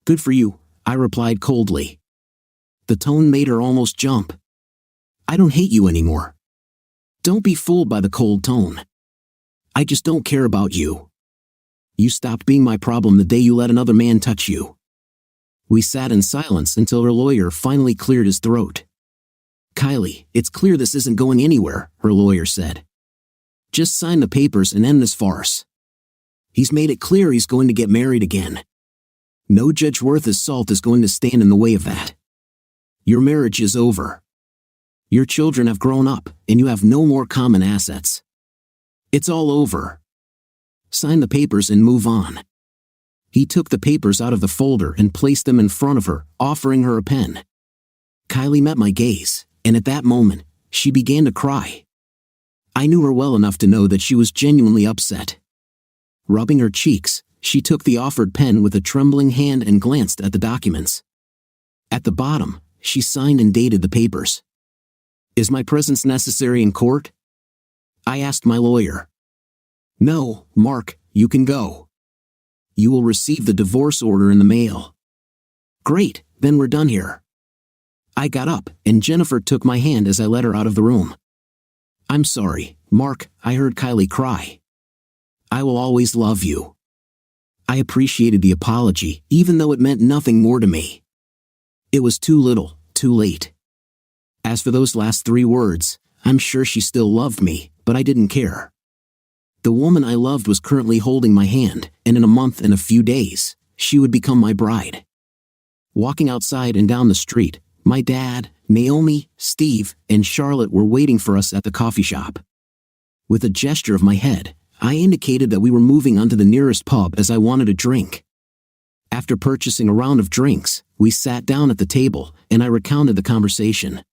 Good for you, I replied coldly. The tone made her almost jump. I don't hate you anymore. Don't be fooled by the cold tone. I just don't care about you. You stopped being my problem the day you let another man touch you. We sat in silence until her lawyer finally cleared his throat. Kylie, it's clear this isn't going anywhere, her lawyer said. Just sign the papers and end this farce. He's made it clear he's going to get married again. No judge worth his salt is going to stand in the way of that. Your marriage is over. Your children have grown up, and you have no more common assets. It's all over. Sign the papers and move on. He took the papers out of the folder and placed them in front of her, offering her a pen. Kylie met my gaze, and at that moment, she began to cry. I knew her well enough to know that she was genuinely upset. Rubbing her cheeks, she took the offered pen with a trembling hand and glanced at the documents. At the bottom, she signed and dated the papers. Is my presence necessary in court? I asked my lawyer. No, Mark, you can go. You will receive the divorce order in the mail. Great, then we're done here. I got up, and Jennifer took my hand as I led her out of the room. I'm sorry, Mark, I heard Kylie cry. I will always love you. I appreciated the apology, even though it meant nothing more to me. It was too little, too late. As for those last 3 words, I'm sure she still loved me, but I didn't care. The woman I loved was currently holding my hand, and in a month and a few days, she would become my bride. Walking outside and down the street, my dad, Naomi, Steve, and Charlotte were waiting for us at the coffee shop. With a gesture of my head, I indicated that we were moving on to the nearest pub as I wanted a drink. After purchasing a round of drinks, We sat down at the table, and I recounted the conversation.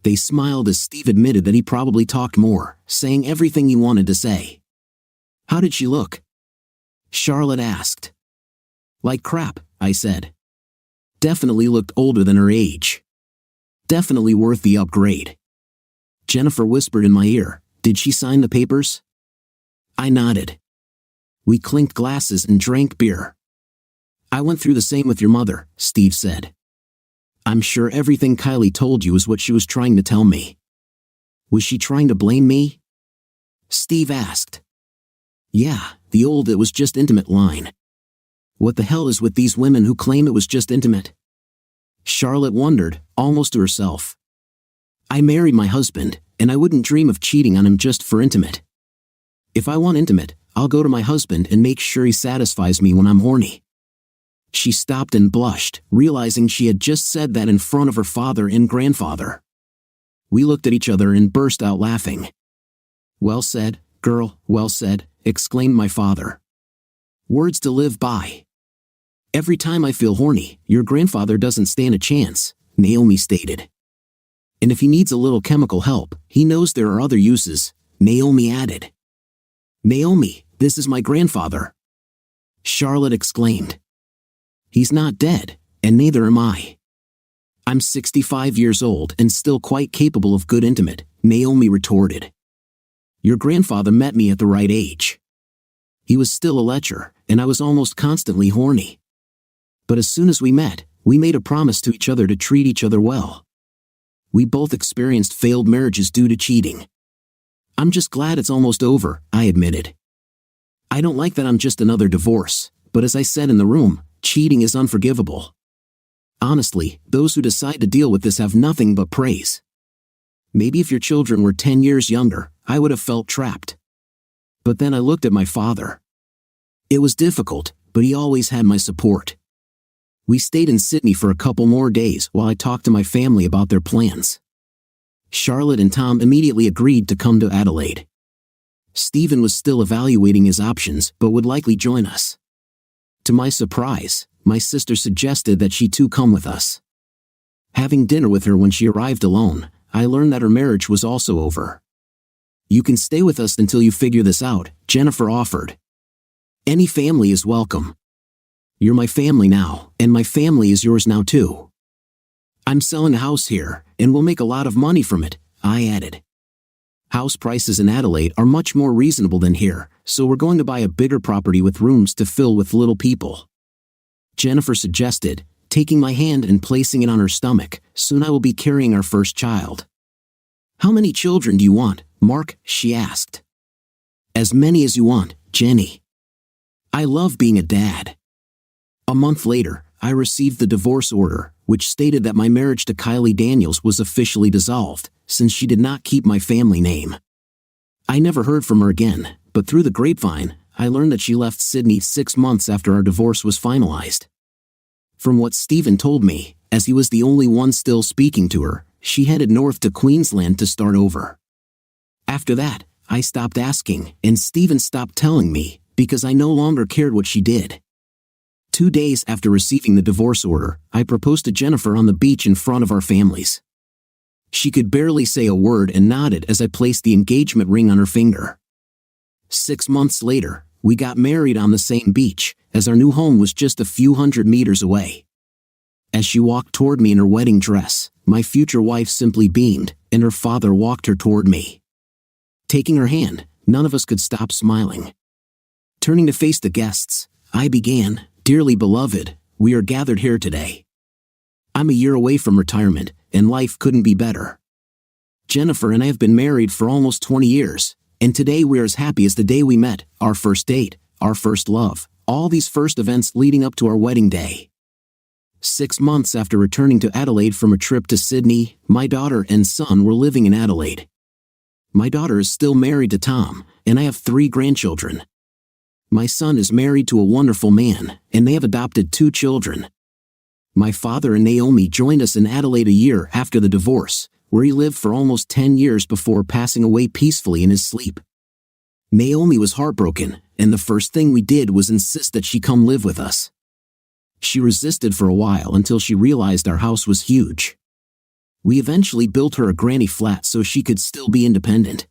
They smiled as Steve admitted that he probably talked more, saying everything he wanted to say. "How did she look?" Charlotte asked. "Like crap," I said. "Definitely looked older than her age. Definitely worth the upgrade." Jennifer whispered in my ear, "Did she sign the papers?" I nodded. We clinked glasses and drank beer. "I went through the same with your mother," Steve said. "I'm sure everything Kylie told you is what she was trying to tell me." "Was she trying to blame me?" Steve asked. "Yeah, the old 'it was just intimate' line. What the hell is with these women who claim it was just intimate?" Charlotte wondered, almost to herself. "I married my husband, and I wouldn't dream of cheating on him just for intimate. If I want intimate, I'll go to my husband and make sure he satisfies me when I'm horny." She stopped and blushed, realizing she had just said that in front of her father and grandfather. We looked at each other and burst out laughing. "Well said, girl, well said," exclaimed my father. "Words to live by." "Every time I feel horny, your grandfather doesn't stand a chance," Naomi stated. "And if he needs a little chemical help, he knows there are other uses," Naomi added. "Naomi, this is my grandfather," Charlotte exclaimed. "He's not dead, and neither am I. I'm 65 years old and still quite capable of good intimate," Naomi retorted. "Your grandfather met me at the right age. He was still a lecher, and I was almost constantly horny. But as soon as we met, we made a promise to each other to treat each other well. We both experienced failed marriages due to cheating. I'm just glad it's almost over," I admitted. "I don't like that I'm just another divorce, but as I said in the room, cheating is unforgivable. Honestly, those who decide to deal with this have nothing but praise. Maybe if your children were 10 years younger, I would have felt trapped. But then I looked at my father. It was difficult, but he always had my support. We stayed in Sydney for a couple more days while I talked to my family about their plans. Charlotte and Tom immediately agreed to come to Adelaide. Stephen was still evaluating his options but would likely join us. To my surprise, my sister suggested that she too come with us. Having dinner with her when she arrived alone, I learned that her marriage was also over. "You can stay with us until you figure this out," Jennifer offered. "Any family is welcome. You're my family now, and my family is yours now too. I'm selling a house here, and we'll make a lot of money from it," I added. "House prices in Adelaide are much more reasonable than here, so we're going to buy a bigger property with rooms to fill with little people," Jennifer suggested, taking my hand and placing it on her stomach. "Soon I will be carrying our first child." "How many children do you want, Mark?" she asked. "As many as you want, Jenny. I love being a dad." A month later, I received the divorce order, which stated that my marriage to Kylie Daniels was officially dissolved, since she did not keep my family name. I never heard from her again, but through the grapevine, I learned that she left Sydney 6 months after our divorce was finalized. From what Stephen told me, as he was the only one still speaking to her, she headed north to Queensland to start over. After that, I stopped asking, and Stephen stopped telling me, because I no longer cared what she did. 2 days after receiving the divorce order, I proposed to Jennifer on the beach in front of our families. She could barely say a word and nodded as I placed the engagement ring on her finger. 6 months later, we got married on the same beach, as our new home was just a few hundred meters away. As she walked toward me in her wedding dress, my future wife simply beamed, and her father walked her toward me. Taking her hand, none of us could stop smiling. Turning to face the guests, I began, "Dearly beloved, we are gathered here today. I'm a year away from retirement, and life couldn't be better. Jennifer and I have been married for almost 20 years, and today we are as happy as the day we met, our first date, our first love, all these first events leading up to our wedding day." 6 months after returning to Adelaide from a trip to Sydney, my daughter and son were living in Adelaide. My daughter is still married to Tom, and I have 3 grandchildren. My son is married to a wonderful man, and they have adopted 2 children. My father and Naomi joined us in Adelaide a year after the divorce, where he lived for almost 10 years before passing away peacefully in his sleep. Naomi was heartbroken, and the first thing we did was insist that she come live with us. She resisted for a while until she realized our house was huge. We eventually built her a granny flat so she could still be independent.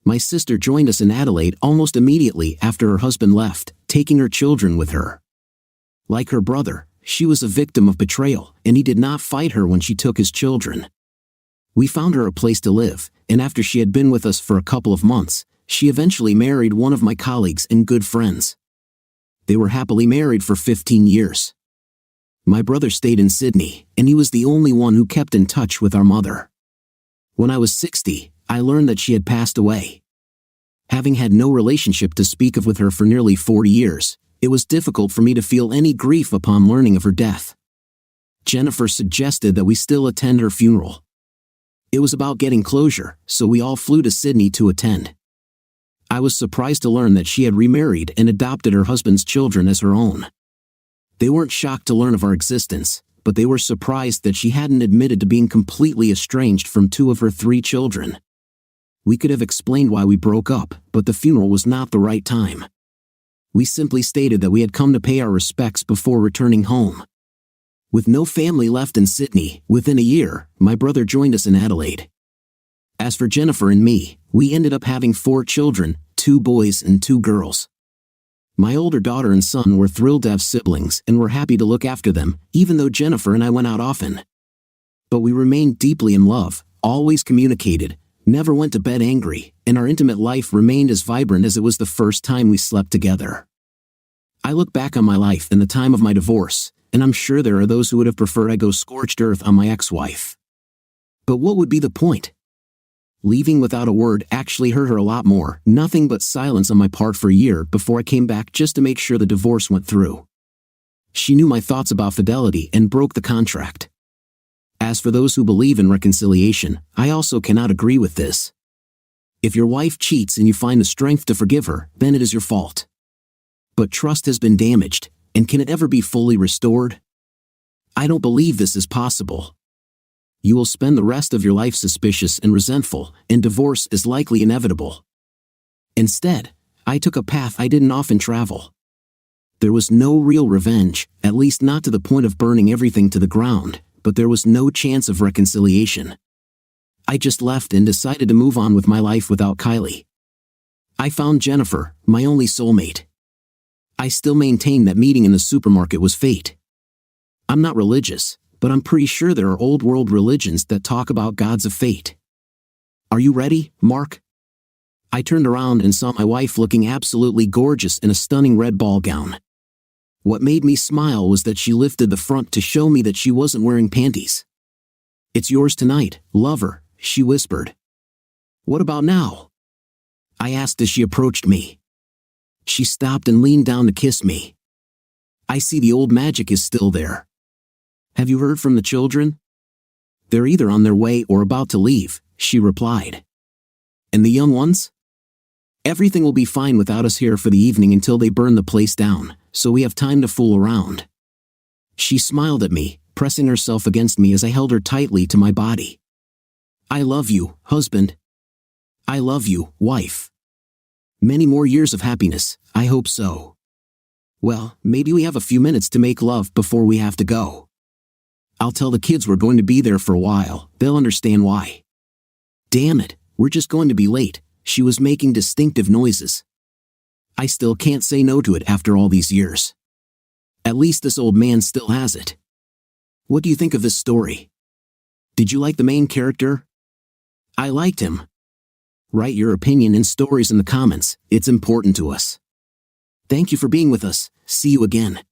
My sister joined us in Adelaide almost immediately after her husband left, taking her children with her. Like her brother, she was a victim of betrayal, and he did not fight her when she took his children. We found her a place to live, and after she had been with us for a couple of months, she eventually married one of my colleagues and good friends. They were happily married for 15 years. My brother stayed in Sydney, and he was the only one who kept in touch with our mother. When I was 60, I learned that she had passed away. Having had no relationship to speak of with her for nearly 40 years, it was difficult for me to feel any grief upon learning of her death. Jennifer suggested that we still attend her funeral. It was about getting closure, so we all flew to Sydney to attend. I was surprised to learn that she had remarried and adopted her husband's children as her own. They weren't shocked to learn of our existence, but they were surprised that she hadn't admitted to being completely estranged from 2 of her 3 children. We could have explained why we broke up, but the funeral was not the right time. We simply stated that we had come to pay our respects before returning home. With no family left in Sydney, within a year, my brother joined us in Adelaide. As for Jennifer and me, we ended up having 4 children, 2 boys and 2 girls. My older daughter and son were thrilled to have siblings and were happy to look after them, even though Jennifer and I went out often. But we remained deeply in love, always communicated, never went to bed angry, and our intimate life remained as vibrant as it was the first time we slept together. I look back on my life and the time of my divorce, and I'm sure there are those who would have preferred I go scorched earth on my ex-wife. But what would be the point? Leaving without a word actually hurt her a lot more, nothing but silence on my part for a year before I came back just to make sure the divorce went through. She knew my thoughts about fidelity and broke the contract. As for those who believe in reconciliation, I also cannot agree with this. If your wife cheats and you find the strength to forgive her, then it is your fault. But trust has been damaged, and can it ever be fully restored? I don't believe this is possible. You will spend the rest of your life suspicious and resentful, and divorce is likely inevitable. Instead, I took a path I didn't often travel. There was no real revenge, at least not to the point of burning everything to the ground, but there was no chance of reconciliation. I just left and decided to move on with my life without Kylie. I found Jennifer, my only soulmate. I still maintain that meeting in the supermarket was fate. I'm not religious, but I'm pretty sure there are old world religions that talk about gods of fate. Are you ready, Mark? I turned around and saw my wife looking absolutely gorgeous in a stunning red ball gown. What made me smile was that she lifted the front to show me that she wasn't wearing panties. "It's yours tonight, lover," she whispered. "What about now?" I asked as she approached me. She stopped and leaned down to kiss me. "I see the old magic is still there. Have you heard from the children?" "They're either on their way or about to leave," she replied. "And the young ones?" "Everything will be fine without us here for the evening until they burn the place down, so we have time to fool around." She smiled at me, pressing herself against me as I held her tightly to my body. "I love you, husband. I love you, wife. Many more years of happiness, I hope so. Well, maybe we have a few minutes to make love before we have to go. I'll tell the kids we're going to be there for a while, they'll understand why." "Damn it, we're just going to be late," she was making distinctive noises. I still can't say no to it after all these years. At least this old man still has it. What do you think of this story? Did you like the main character? I liked him. Write your opinion and stories in the comments, it's important to us. Thank you for being with us, see you again.